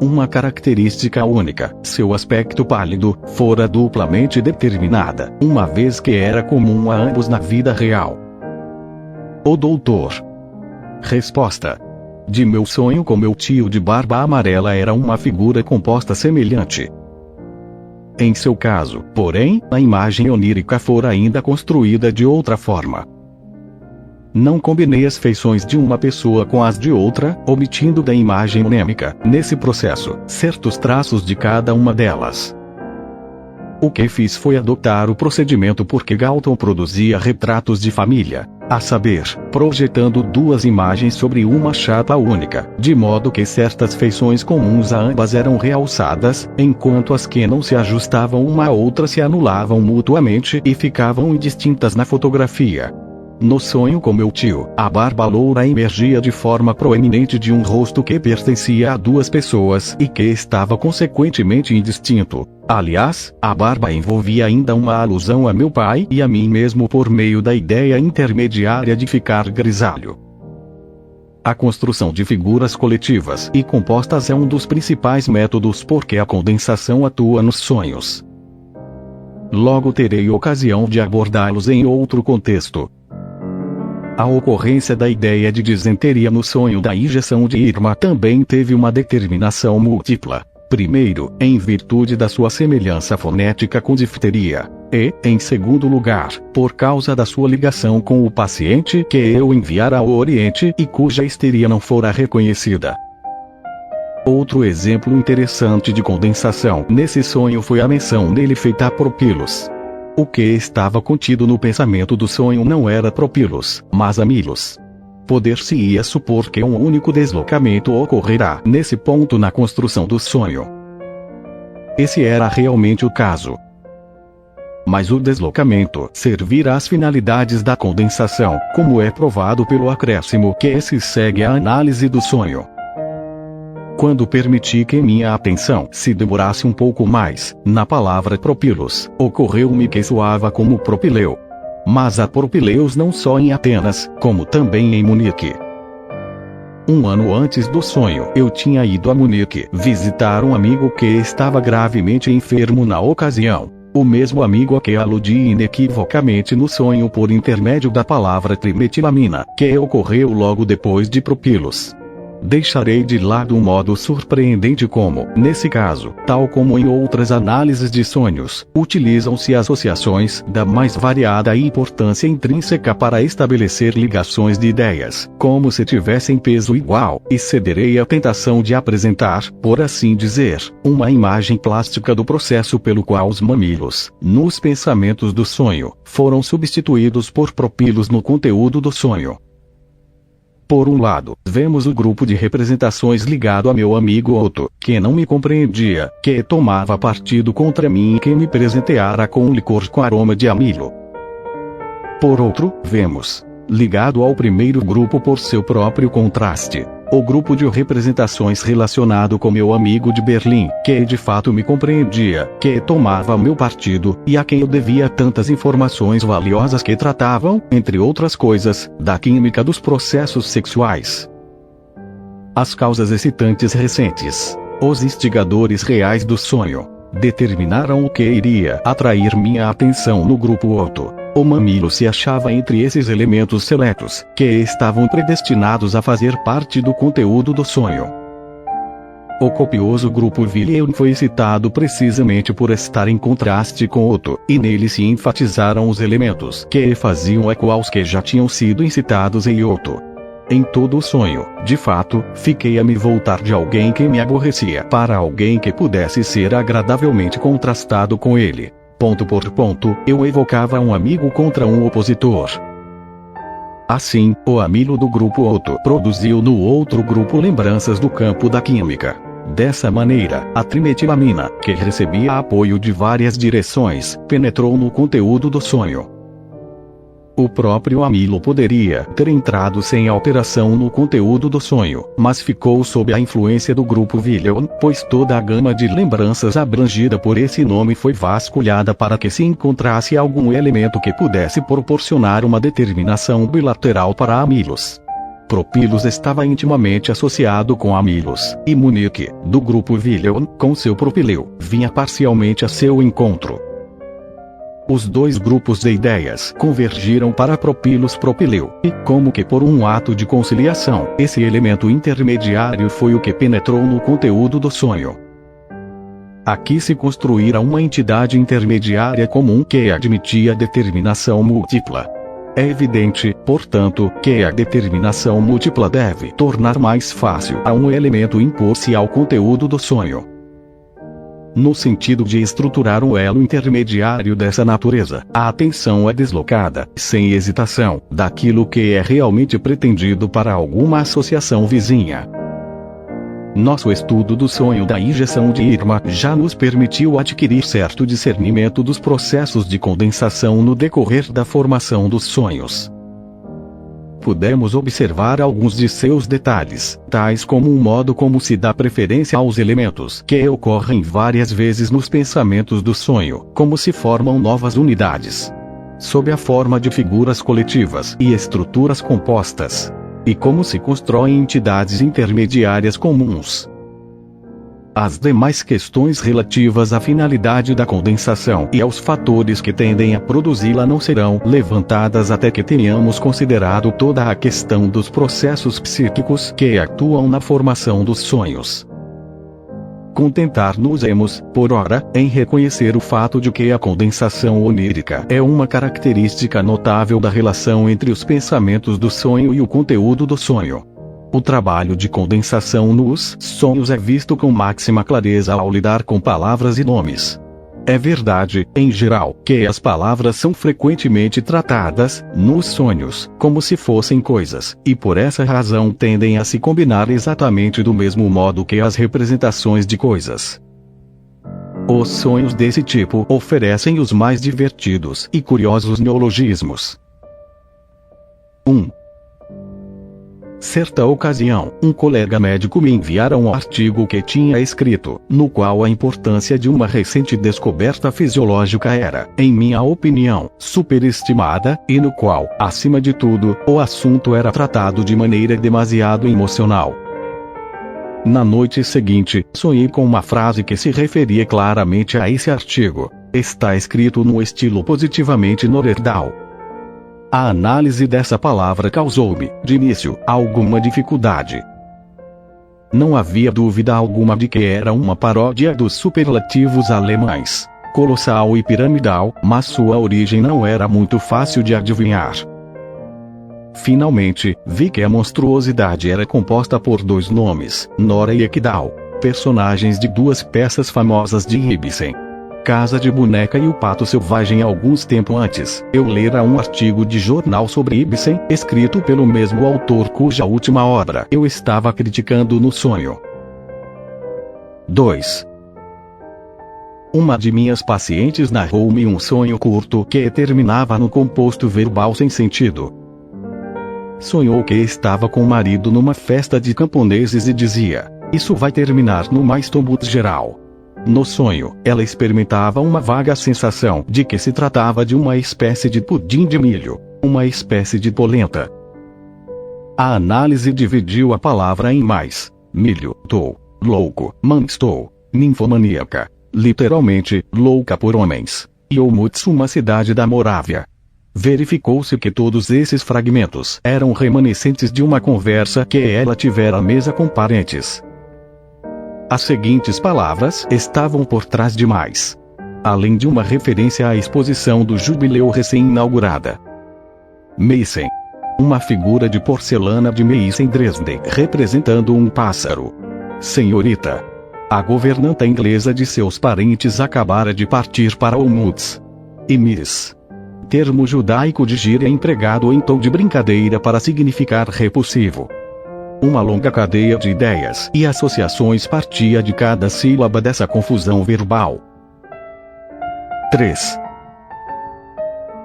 Uma característica única, seu aspecto pálido, fora duplamente determinada, uma vez que era comum a ambos na vida real. O doutor. Resposta. De meu sonho com meu tio de barba amarela era uma figura composta semelhante. Em seu caso, porém, a imagem onírica fora ainda construída de outra forma. Não combinei as feições de uma pessoa com as de outra, omitindo da imagem onêmica, nesse processo, certos traços de cada uma delas. O que fiz foi adotar o procedimento porque Galton produzia retratos de família, a saber, projetando 2 imagens sobre uma chapa única, de modo que certas feições comuns a ambas eram realçadas, enquanto as que não se ajustavam uma a outra se anulavam mutuamente e ficavam indistintas na fotografia. No sonho com meu tio, a barba loura emergia de forma proeminente de um rosto que pertencia a 2 pessoas e que estava consequentemente indistinto. Aliás, a barba envolvia ainda uma alusão a meu pai e a mim mesmo por meio da ideia intermediária de ficar grisalho. A construção de figuras coletivas e compostas é um dos principais métodos por que a condensação atua nos sonhos. Logo terei ocasião de abordá-los em outro contexto. A ocorrência da ideia de disenteria no sonho da injeção de Irma também teve uma determinação múltipla. Primeiro, em virtude da sua semelhança fonética com difteria, e, em segundo lugar, por causa da sua ligação com o paciente que eu enviara ao Oriente e cuja histeria não fora reconhecida. Outro exemplo interessante de condensação nesse sonho foi a menção nele feita a Propilos. O que estava contido no pensamento do sonho não era Propilos, mas Amilos. Poder-se-ia supor que um único deslocamento ocorrerá nesse ponto na construção do sonho. Esse era realmente o caso. Mas o deslocamento servirá às finalidades da condensação, como é provado pelo acréscimo que se segue à análise do sonho. Quando permiti que minha atenção se demorasse um pouco mais na palavra propilos, ocorreu-me que soava como propileu. Mas há propileus não só em Atenas, como também em Munique. 1 ano antes do sonho, eu tinha ido a Munique visitar um amigo que estava gravemente enfermo na ocasião. O mesmo amigo a que aludi inequivocamente no sonho por intermédio da palavra trimetilamina, que ocorreu logo depois de propilos. Deixarei de lado um modo surpreendente como, nesse caso, tal como em outras análises de sonhos, utilizam-se associações da mais variada importância intrínseca para estabelecer ligações de ideias, como se tivessem peso igual, e cederei à tentação de apresentar, por assim dizer, uma imagem plástica do processo pelo qual os mamilos, nos pensamentos do sonho, foram substituídos por propilos no conteúdo do sonho. Por um lado, vemos o grupo de representações ligado a meu amigo Otto, que não me compreendia, que tomava partido contra mim e que me presenteara com um licor com aroma de amilo. Por outro, vemos, ligado ao primeiro grupo por seu próprio contraste, o grupo de representações relacionado com meu amigo de Berlim, que de fato me compreendia, que tomava meu partido, e a quem eu devia tantas informações valiosas que tratavam, entre outras coisas, da química dos processos sexuais. As causas excitantes recentes, os instigadores reais do sonho, determinaram o que iria atrair minha atenção no grupo Otto. O mamilo se achava entre esses elementos seletos, que estavam predestinados a fazer parte do conteúdo do sonho. O copioso grupo Wilhelm foi citado precisamente por estar em contraste com Otto, e nele se enfatizaram os elementos que faziam eco aos que já tinham sido incitados em Otto. Em todo o sonho, de fato, fiquei a me voltar de alguém que me aborrecia para alguém que pudesse ser agradavelmente contrastado com ele. Ponto por ponto, eu evocava um amigo contra um opositor. Assim, o amilo do grupo Otto produziu no outro grupo lembranças do campo da química. Dessa maneira, a trimetilamina, que recebia apoio de várias direções, penetrou no conteúdo do sonho. O próprio amilo poderia ter entrado sem alteração no conteúdo do sonho, mas ficou sob a influência do grupo Wilhelm, pois toda a gama de lembranças abrangida por esse nome foi vasculhada para que se encontrasse algum elemento que pudesse proporcionar uma determinação bilateral para amilos. Propilos estava intimamente associado com amilos, e Munique, do grupo Wilhelm, com seu propileu, vinha parcialmente a seu encontro. Os dois grupos de ideias convergiram para propilos-propileu, e, como que por um ato de conciliação, esse elemento intermediário foi o que penetrou no conteúdo do sonho. Aqui se construíra uma entidade intermediária comum que admitia determinação múltipla. É evidente, portanto, que a determinação múltipla deve tornar mais fácil a um elemento impor-se ao conteúdo do sonho. No sentido de estruturar um elo intermediário dessa natureza, a atenção é deslocada, sem hesitação, daquilo que é realmente pretendido para alguma associação vizinha. Nosso estudo do sonho da injeção de Irma já nos permitiu adquirir certo discernimento dos processos de condensação no decorrer da formação dos sonhos. Pudemos observar alguns de seus detalhes, tais como o modo como se dá preferência aos elementos que ocorrem várias vezes nos pensamentos do sonho, como se formam novas unidades, sob a forma de figuras coletivas e estruturas compostas, e como se constroem entidades intermediárias comuns. As demais questões relativas à finalidade da condensação e aos fatores que tendem a produzi-la não serão levantadas até que tenhamos considerado toda a questão dos processos psíquicos que atuam na formação dos sonhos. Contentar-nos-emos, por ora, em reconhecer o fato de que a condensação onírica é uma característica notável da relação entre os pensamentos do sonho e o conteúdo do sonho. O trabalho de condensação nos sonhos é visto com máxima clareza ao lidar com palavras e nomes. É verdade, em geral, que as palavras são frequentemente tratadas, nos sonhos, como se fossem coisas, e por essa razão tendem a se combinar exatamente do mesmo modo que as representações de coisas. Os sonhos desse tipo oferecem os mais divertidos e curiosos neologismos. 1. Certa ocasião, um colega médico me enviara um artigo que tinha escrito, no qual a importância de uma recente descoberta fisiológica era, em minha opinião, superestimada, e no qual, acima de tudo, o assunto era tratado de maneira demasiado emocional. Na noite seguinte, sonhei com uma frase que se referia claramente a esse artigo. Está escrito no estilo positivamente Norerdal. A análise dessa palavra causou-me, de início, alguma dificuldade. Não havia dúvida alguma de que era uma paródia dos superlativos alemães, colossal e piramidal, mas sua origem não era muito fácil de adivinhar. Finalmente, vi que a monstruosidade era composta por dois nomes, Nora e Ekdal, personagens de duas peças famosas de Ibsen. Casa de Boneca e o Pato Selvagem. Alguns tempo antes, eu lera um artigo de jornal sobre Ibsen, escrito pelo mesmo autor cuja última obra eu estava criticando no sonho. 2. Uma de minhas pacientes narrou-me um sonho curto que terminava no composto verbal sem sentido. Sonhou que estava com o marido numa festa de camponeses e dizia: "Isso vai terminar no mais tumulto geral." No sonho, ela experimentava uma vaga sensação de que se tratava de uma espécie de pudim de milho, uma espécie de polenta. A análise dividiu a palavra em mais: milho, tô, louco, estou, ninfomaníaca, literalmente, louca por homens, e Olmutz, uma cidade da Morávia. Verificou-se que todos esses fragmentos eram remanescentes de uma conversa que ela tivera à mesa com parentes. As seguintes palavras estavam por trás de mais. Além de uma referência à exposição do jubileu recém-inaugurada. Meissen. Uma figura de porcelana de Meissen, Dresden, representando um pássaro. Senhorita. A governanta inglesa de seus parentes acabara de partir para Olmutz. E Miss. Termo judaico de gíria empregado em tom de brincadeira para significar repulsivo. Uma longa cadeia de ideias e associações partia de cada sílaba dessa confusão verbal. 3.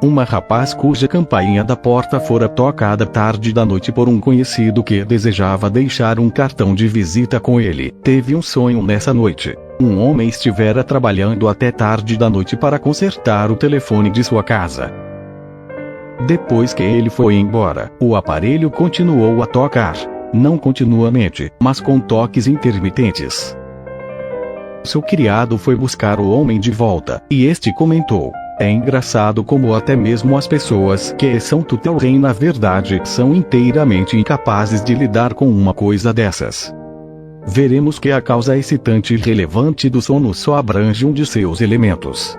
Uma rapaz cuja campainha da porta fora tocada tarde da noite por um conhecido que desejava deixar um cartão de visita com ele, teve um sonho nessa noite. Um homem estivera trabalhando até tarde da noite para consertar o telefone de sua casa. Depois que ele foi embora, o aparelho continuou a tocar, não continuamente, mas com toques intermitentes. Seu criado foi buscar o homem de volta, e este comentou: "É engraçado como até mesmo as pessoas que são tutelrem na verdade são inteiramente incapazes de lidar com uma coisa dessas." Veremos que a causa excitante e relevante do sono só abrange um de seus elementos.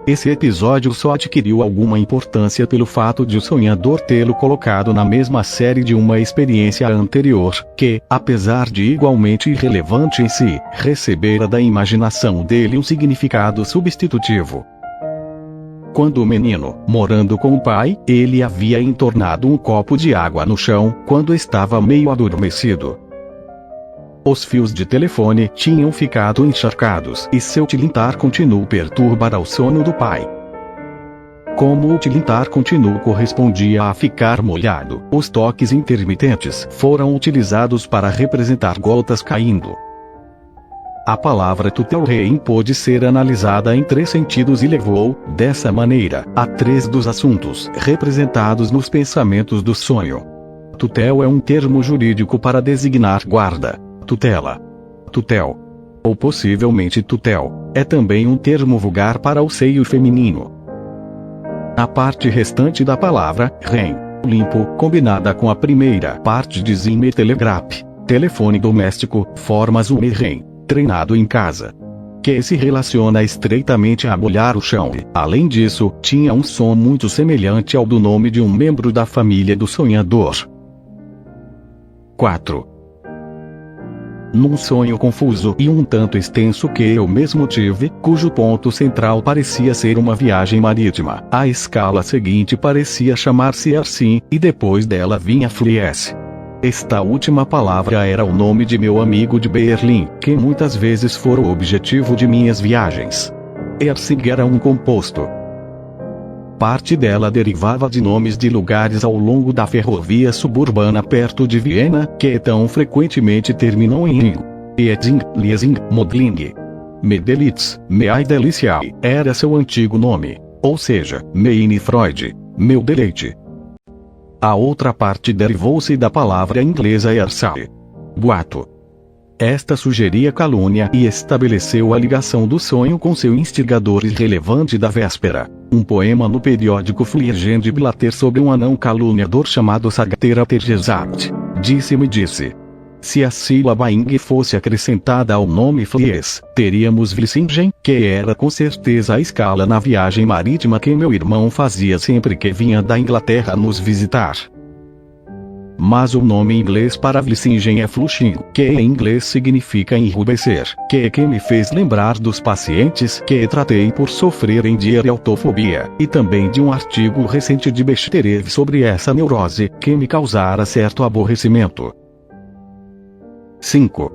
Esse episódio só adquiriu alguma importância pelo fato de o sonhador tê-lo colocado na mesma série de uma experiência anterior, que, apesar de igualmente irrelevante em si, recebera da imaginação dele um significado substitutivo. Quando o menino, morando com o pai, ele havia entornado um copo de água no chão, quando estava meio adormecido. Os fios de telefone tinham ficado encharcados e seu tilintar continuo perturbara o sono do pai. Como o tilintar continuo correspondia a ficar molhado, os toques intermitentes foram utilizados para representar gotas caindo. A palavra tutelrein pôde ser analisada em 3 sentidos e levou, dessa maneira, a 3 dos assuntos representados nos pensamentos do sonho. Tutel é um termo jurídico para designar guarda, tutela, tutel, ou possivelmente tutel, é também um termo vulgar para o seio feminino. A parte restante da palavra, rein, limpo, combinada com a primeira parte de Zimmertelegraph, telefone doméstico, formas um rein, treinado em casa, que se relaciona estreitamente a molhar o chão e, além disso, tinha um som muito semelhante ao do nome de um membro da família do sonhador. 4. Num sonho confuso e um tanto extenso que eu mesmo tive, cujo ponto central parecia ser uma viagem marítima, a escala seguinte parecia chamar-se assim, e depois dela vinha Flies. Esta última palavra era o nome de meu amigo de Berlim, que muitas vezes fora o objetivo de minhas viagens. Erzing era um composto. Parte dela derivava de nomes de lugares ao longo da ferrovia suburbana perto de Viena, que tão frequentemente terminam em ing. Etzing, Liesing, Modling. Medelitz, Meaideliciae, era seu antigo nome, ou seja, Meine Freud, meu deleite. A outra parte derivou-se da palavra inglesa Ersal, boato. Esta sugeria calúnia e estabeleceu a ligação do sonho com seu instigador irrelevante da véspera. Um poema no periódico Fliegendblatter sobre um anão caluniador chamado Sagatera Tergesagt. Disse-me. Se a sílaba ing fosse acrescentada ao nome Flies, teríamos Vlissingen, que era com certeza a escala na viagem marítima que meu irmão fazia sempre que vinha da Inglaterra nos visitar. mas o nome em inglês para Vlissingen é flushing, que em inglês significa enrubescer, que me fez lembrar dos pacientes que tratei por sofrerem de eriotofobia, e também de um artigo recente de Bechterev sobre essa neurose, que me causara certo aborrecimento. 5.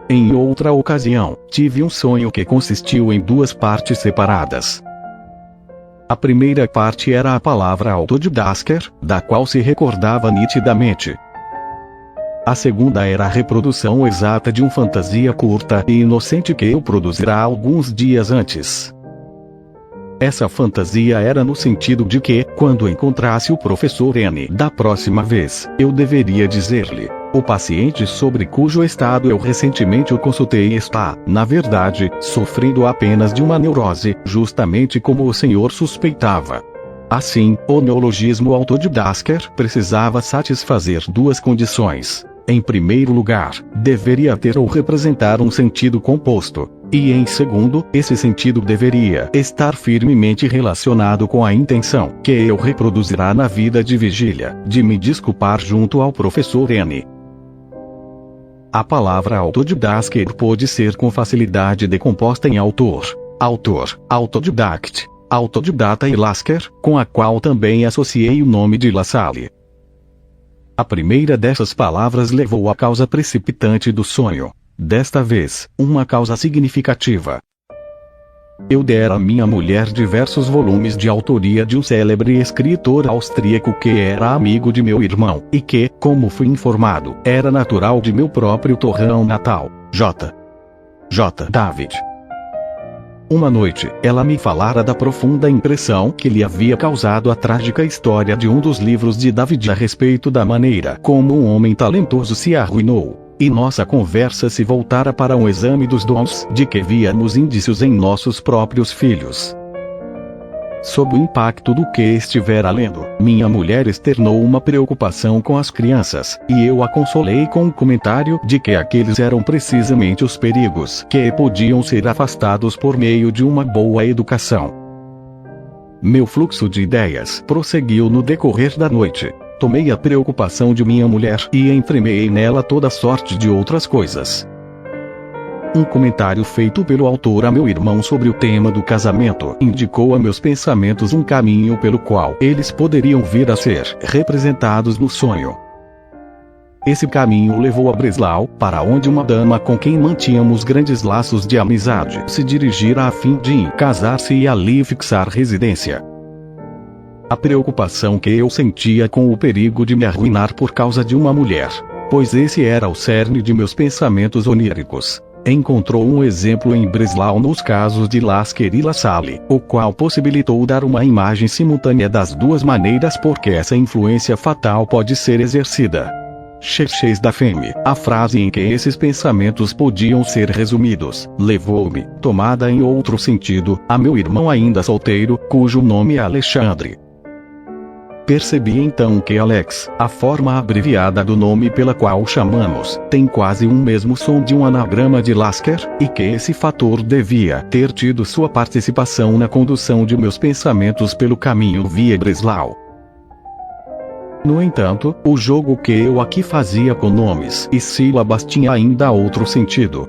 Em outra ocasião, tive um sonho que consistiu em duas partes separadas. A primeira parte era a palavra autodidasker, da qual se recordava nitidamente. A segunda era a reprodução exata de uma fantasia curta e inocente que eu produzira alguns dias antes. Essa fantasia era no sentido de que, quando encontrasse o professor N da próxima vez, eu deveria dizer-lhe: o paciente sobre cujo estado eu recentemente o consultei está, na verdade, sofrendo apenas de uma neurose, justamente como o senhor suspeitava. Assim, o neologismo autodidasker precisava satisfazer duas condições. Em primeiro lugar, deveria ter ou representar um sentido composto. E em segundo, esse sentido deveria estar firmemente relacionado com a intenção que eu reproduzirá na vida de vigília, de me desculpar junto ao professor N. A palavra autodidasker pode ser com facilidade decomposta em autor, autodidact, autodidata e lasker, com a qual também associei o nome de La Salle. A primeira dessas palavras levou à causa precipitante do sonho. Desta vez, uma causa significativa. Eu dera a minha mulher diversos volumes de autoria de um célebre escritor austríaco que era amigo de meu irmão, e que, como fui informado, era natural de meu próprio torrão natal, J. David. Uma noite, ela me falara da profunda impressão que lhe havia causado a trágica história de um dos livros de David a respeito da maneira como um homem talentoso se arruinou. E nossa conversa se voltara para um exame dos dons de que víamos indícios em nossos próprios filhos. Sob o impacto do que estivera lendo, minha mulher externou uma preocupação com as crianças, e eu a consolei com o comentário de que aqueles eram precisamente os perigos que podiam ser afastados por meio de uma boa educação. Meu fluxo de ideias prosseguiu no decorrer da noite. Tomei a preocupação de minha mulher e entremeei nela toda sorte de outras coisas. Um comentário feito pelo autor a meu irmão sobre o tema do casamento indicou a meus pensamentos um caminho pelo qual eles poderiam vir a ser representados no sonho. Esse caminho levou a Breslau, para onde uma dama com quem mantínhamos grandes laços de amizade se dirigira a fim de casar-se e ali fixar residência. A preocupação que eu sentia com o perigo de me arruinar por causa de uma mulher, pois esse era o cerne de meus pensamentos oníricos, encontrou um exemplo em Breslau nos casos de Lasker e La Salle, o qual possibilitou dar uma imagem simultânea das duas maneiras por que essa influência fatal pode ser exercida. Cherchez da Femme, a frase em que esses pensamentos podiam ser resumidos, levou-me, tomada em outro sentido, a meu irmão ainda solteiro, cujo nome é Alexandre. Percebi então que Alex, a forma abreviada do nome pela qual o chamamos, tem quase um mesmo som de um anagrama de Lasker, e que esse fator devia ter tido sua participação na condução de meus pensamentos pelo caminho via Breslau. No entanto, o jogo que eu aqui fazia com nomes e sílabas tinha ainda outro sentido.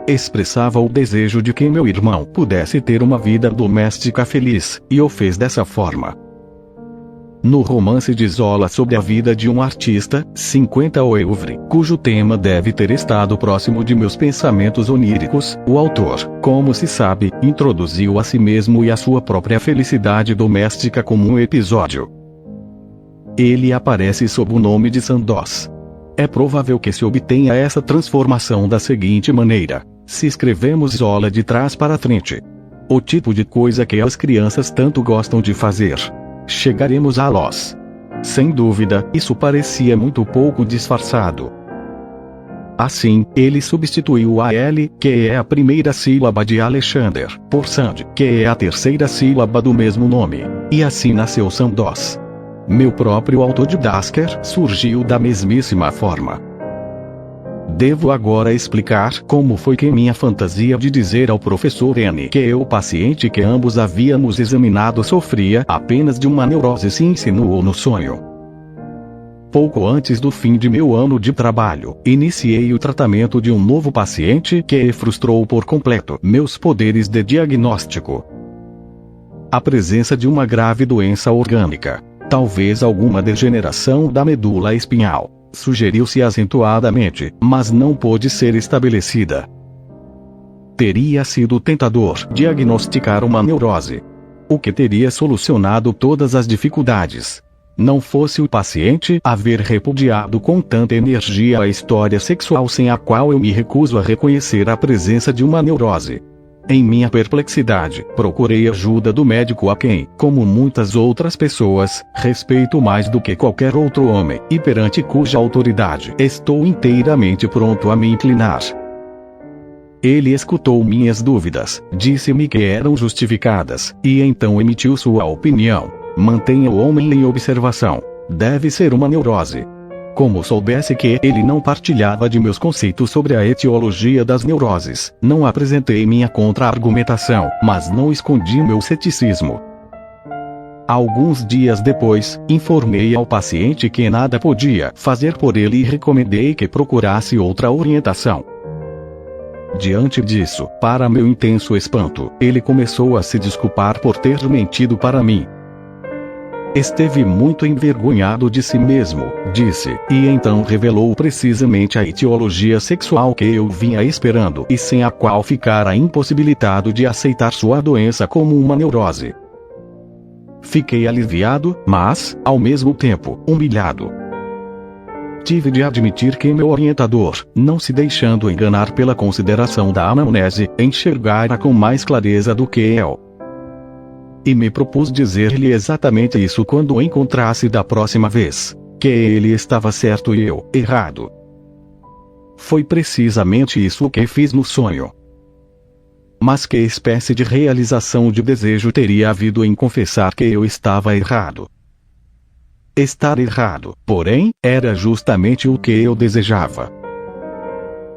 Expressava o desejo de que meu irmão pudesse ter uma vida doméstica feliz, e o fez dessa forma. No romance de Zola sobre a vida de um artista, 50 Oeuvre, cujo tema deve ter estado próximo de meus pensamentos oníricos, o autor, como se sabe, introduziu a si mesmo e a sua própria felicidade doméstica como um episódio. Ele aparece sob o nome de Sandoz. É provável que se obtenha essa transformação da seguinte maneira: se escrevemos Zola de trás para frente. O tipo de coisa que as crianças tanto gostam de fazer. Chegaremos a Los. Sem dúvida, isso parecia muito pouco disfarçado. Assim, ele substituiu a L, que é a primeira sílaba de Alexander, por Sand, que é a terceira sílaba do mesmo nome. E assim nasceu Sandoz. Meu próprio autodidasker surgiu da mesmíssima forma. Devo agora explicar como foi que minha fantasia de dizer ao professor N que o paciente que ambos havíamos examinado sofria apenas de uma neurose se insinuou no sonho. Pouco antes do fim de meu ano de trabalho, iniciei o tratamento de um novo paciente que frustrou por completo meus poderes de diagnóstico. A presença de uma grave doença orgânica, talvez alguma degeneração da medula espinhal, sugeriu-se acentuadamente, mas não pôde ser estabelecida. Teria sido tentador diagnosticar uma neurose, o que teria solucionado todas as dificuldades. Não fosse o paciente haver repudiado com tanta energia a história sexual sem a qual eu me recuso a reconhecer a presença de uma neurose. Em minha perplexidade, procurei ajuda do médico a quem, como muitas outras pessoas, respeito mais do que qualquer outro homem, e perante cuja autoridade estou inteiramente pronto a me inclinar. Ele escutou minhas dúvidas, disse-me que eram justificadas, e então emitiu sua opinião. Mantenha o homem em observação. Deve ser uma neurose. Como soubesse que ele não partilhava de meus conceitos sobre a etiologia das neuroses, não apresentei minha contra-argumentação, mas não escondi meu ceticismo. Alguns dias depois, informei ao paciente que nada podia fazer por ele e recomendei que procurasse outra orientação. Diante disso, para meu intenso espanto, ele começou a se desculpar por ter mentido para mim. Esteve muito envergonhado de si mesmo, disse, e então revelou precisamente a etiologia sexual que eu vinha esperando e sem a qual ficara impossibilitado de aceitar sua doença como uma neurose. Fiquei aliviado, mas, ao mesmo tempo, humilhado. Tive de admitir que meu orientador, não se deixando enganar pela consideração da anamnese, enxergara com mais clareza do que eu. E me propus dizer-lhe exatamente isso quando o encontrasse da próxima vez, que ele estava certo e eu, errado. Foi precisamente isso que fiz no sonho. Mas que espécie de realização de desejo teria havido em confessar que eu estava errado? Estar errado, porém, era justamente o que eu desejava.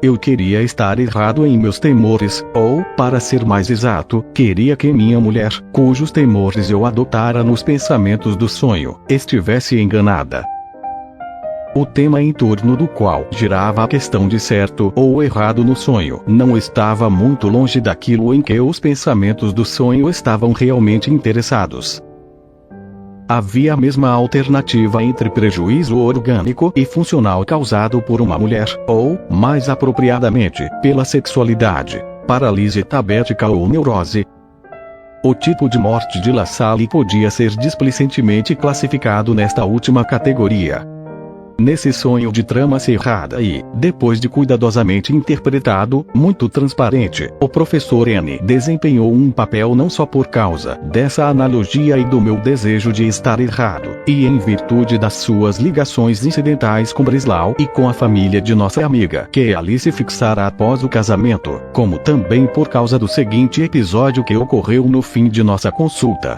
Eu queria estar errado em meus temores, ou, para ser mais exato, queria que minha mulher, cujos temores eu adotara nos pensamentos do sonho, estivesse enganada. O tema em torno do qual girava a questão de certo ou errado no sonho não estava muito longe daquilo em que os pensamentos do sonho estavam realmente interessados. Havia a mesma alternativa entre prejuízo orgânico e funcional causado por uma mulher, ou, mais apropriadamente, pela sexualidade, paralisia tabética ou neurose. O tipo de morte de Lassalle podia ser displicentemente classificado nesta última categoria. Nesse sonho de trama cerrada e, depois de cuidadosamente interpretado, muito transparente, o professor N desempenhou um papel não só por causa dessa analogia e do meu desejo de estar errado, e em virtude das suas ligações incidentais com Breslau e com a família de nossa amiga que Alice fixara após o casamento, como também por causa do seguinte episódio que ocorreu no fim de nossa consulta.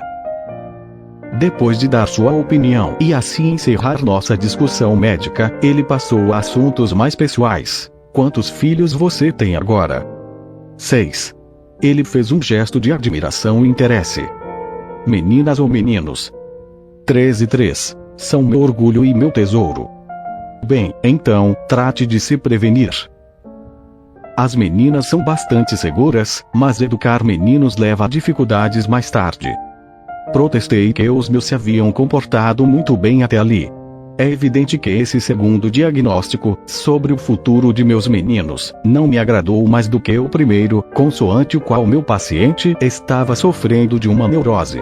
Depois de dar sua opinião e assim encerrar nossa discussão médica, ele passou a assuntos mais pessoais. Quantos filhos você tem agora? 6. Ele fez um gesto de admiração e interesse. Meninas ou meninos? 3 e 3. São meu orgulho e meu tesouro. Bem, então, trate de se prevenir. As meninas são bastante seguras, mas educar meninos leva a dificuldades mais tarde. Protestei que os meus se haviam comportado muito bem até ali. É evidente que esse segundo diagnóstico, sobre o futuro de meus meninos, não me agradou mais do que o primeiro, consoante o qual meu paciente estava sofrendo de uma neurose.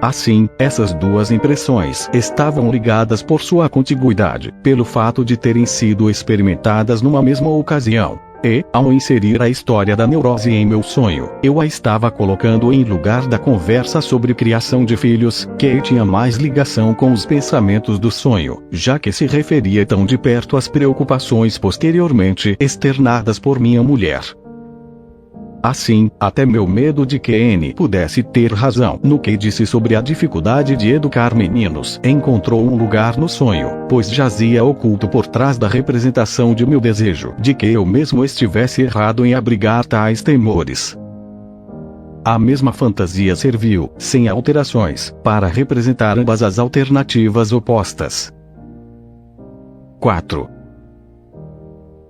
Assim, essas duas impressões estavam ligadas por sua contiguidade, pelo fato de terem sido experimentadas numa mesma ocasião. E, ao inserir a história da neurose em meu sonho, eu a estava colocando em lugar da conversa sobre criação de filhos, que tinha mais ligação com os pensamentos do sonho, já que se referia tão de perto às preocupações posteriormente externadas por minha mulher. Assim, até meu medo de que N pudesse ter razão no que disse sobre a dificuldade de educar meninos encontrou um lugar no sonho, pois jazia oculto por trás da representação de meu desejo de que eu mesmo estivesse errado em abrigar tais temores. A mesma fantasia serviu, sem alterações, para representar ambas as alternativas opostas. 4.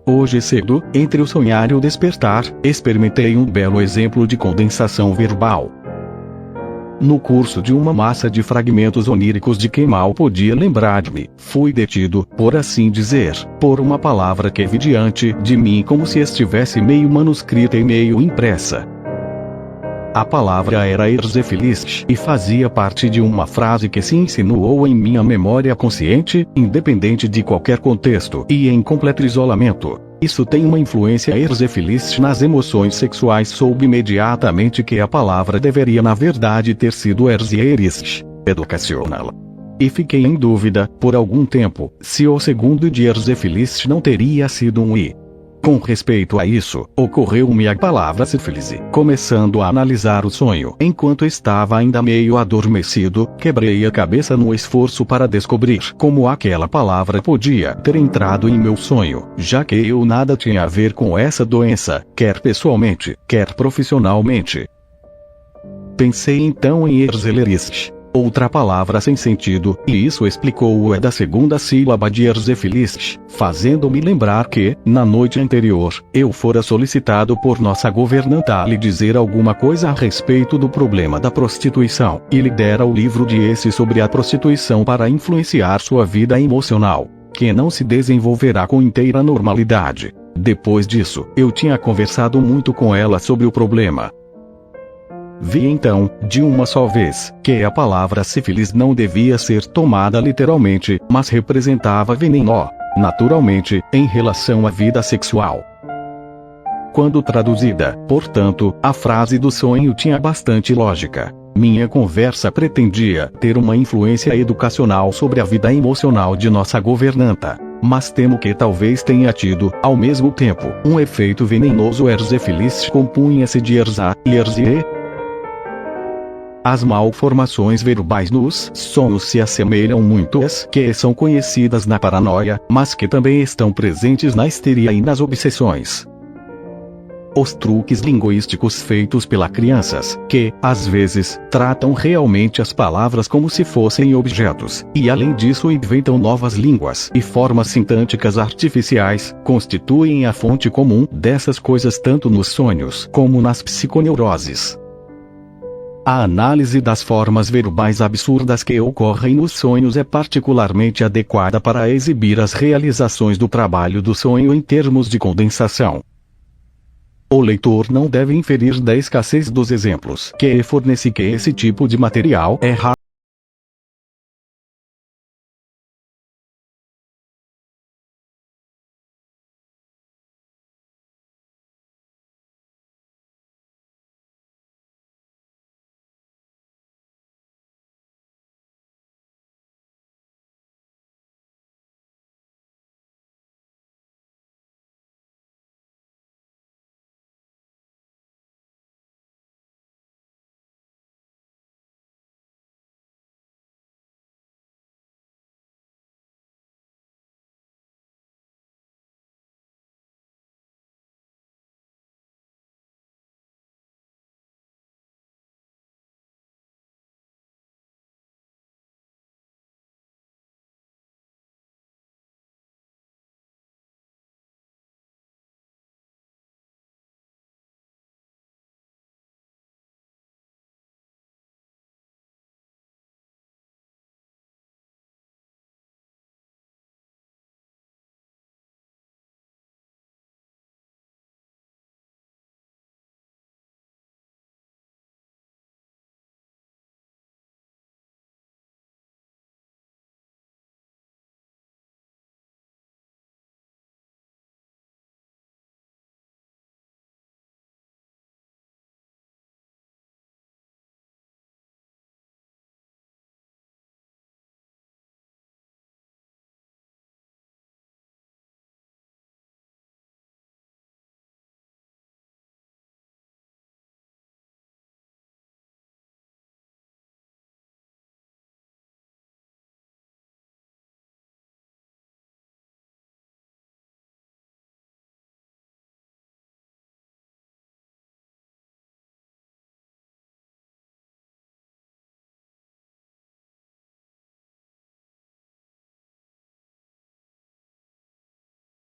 Hoje cedo, entre o sonhar e o despertar, experimentei um belo exemplo de condensação verbal. No curso de uma massa de fragmentos oníricos de quem mal podia lembrar-me, fui detido, por assim dizer, por uma palavra que vi diante de mim como se estivesse meio manuscrita e meio impressa. A palavra era Erzéfeliz e fazia parte de uma frase que se insinuou em minha memória consciente, independente de qualquer contexto e em completo isolamento. Isso tem uma influência Erzéfeliz nas emoções sexuais. Soube imediatamente que a palavra deveria na verdade ter sido Erzéfeliz, educacional. E fiquei em dúvida, por algum tempo, se o segundo de Erzéfeliz não teria sido um I. Com respeito a isso, ocorreu-me a palavra sífilis. Começando a analisar o sonho enquanto estava ainda meio adormecido, quebrei a cabeça no esforço para descobrir como aquela palavra podia ter entrado em meu sonho, já que eu nada tinha a ver com essa doença, quer pessoalmente, quer profissionalmente. Pensei então em Erzéfeliz, outra palavra sem sentido, e isso explicou-o da segunda sílaba de Erzéfeliz, fazendo-me lembrar que, na noite anterior, eu fora solicitado por nossa governanta a lhe dizer alguma coisa a respeito do problema da prostituição, e lhe dera o livro de esse sobre a prostituição para influenciar sua vida emocional, que não se desenvolverá com inteira normalidade. Depois disso, eu tinha conversado muito com ela sobre o problema. Vi então, de uma só vez, que a palavra sífilis não devia ser tomada literalmente, mas representava veneno, naturalmente, em relação à vida sexual. Quando traduzida, portanto, a frase do sonho tinha bastante lógica. Minha conversa pretendia ter uma influência educacional sobre a vida emocional de nossa governanta, mas temo que talvez tenha tido, ao mesmo tempo, um efeito venenoso. Erzéfeliz compunha-se de Erza e Erzie. As malformações verbais nos sonhos se assemelham muito às que são conhecidas na paranoia, mas que também estão presentes na histeria e nas obsessões. Os truques linguísticos feitos pelas crianças, que, às vezes, tratam realmente as palavras como se fossem objetos, e além disso inventam novas línguas e formas sintânticas artificiais, constituem a fonte comum dessas coisas tanto nos sonhos como nas psiconeuroses. A análise das formas verbais absurdas que ocorrem nos sonhos é particularmente adequada para exibir as realizações do trabalho do sonho em termos de condensação. O leitor não deve inferir da escassez dos exemplos que fornece que esse tipo de material é raro.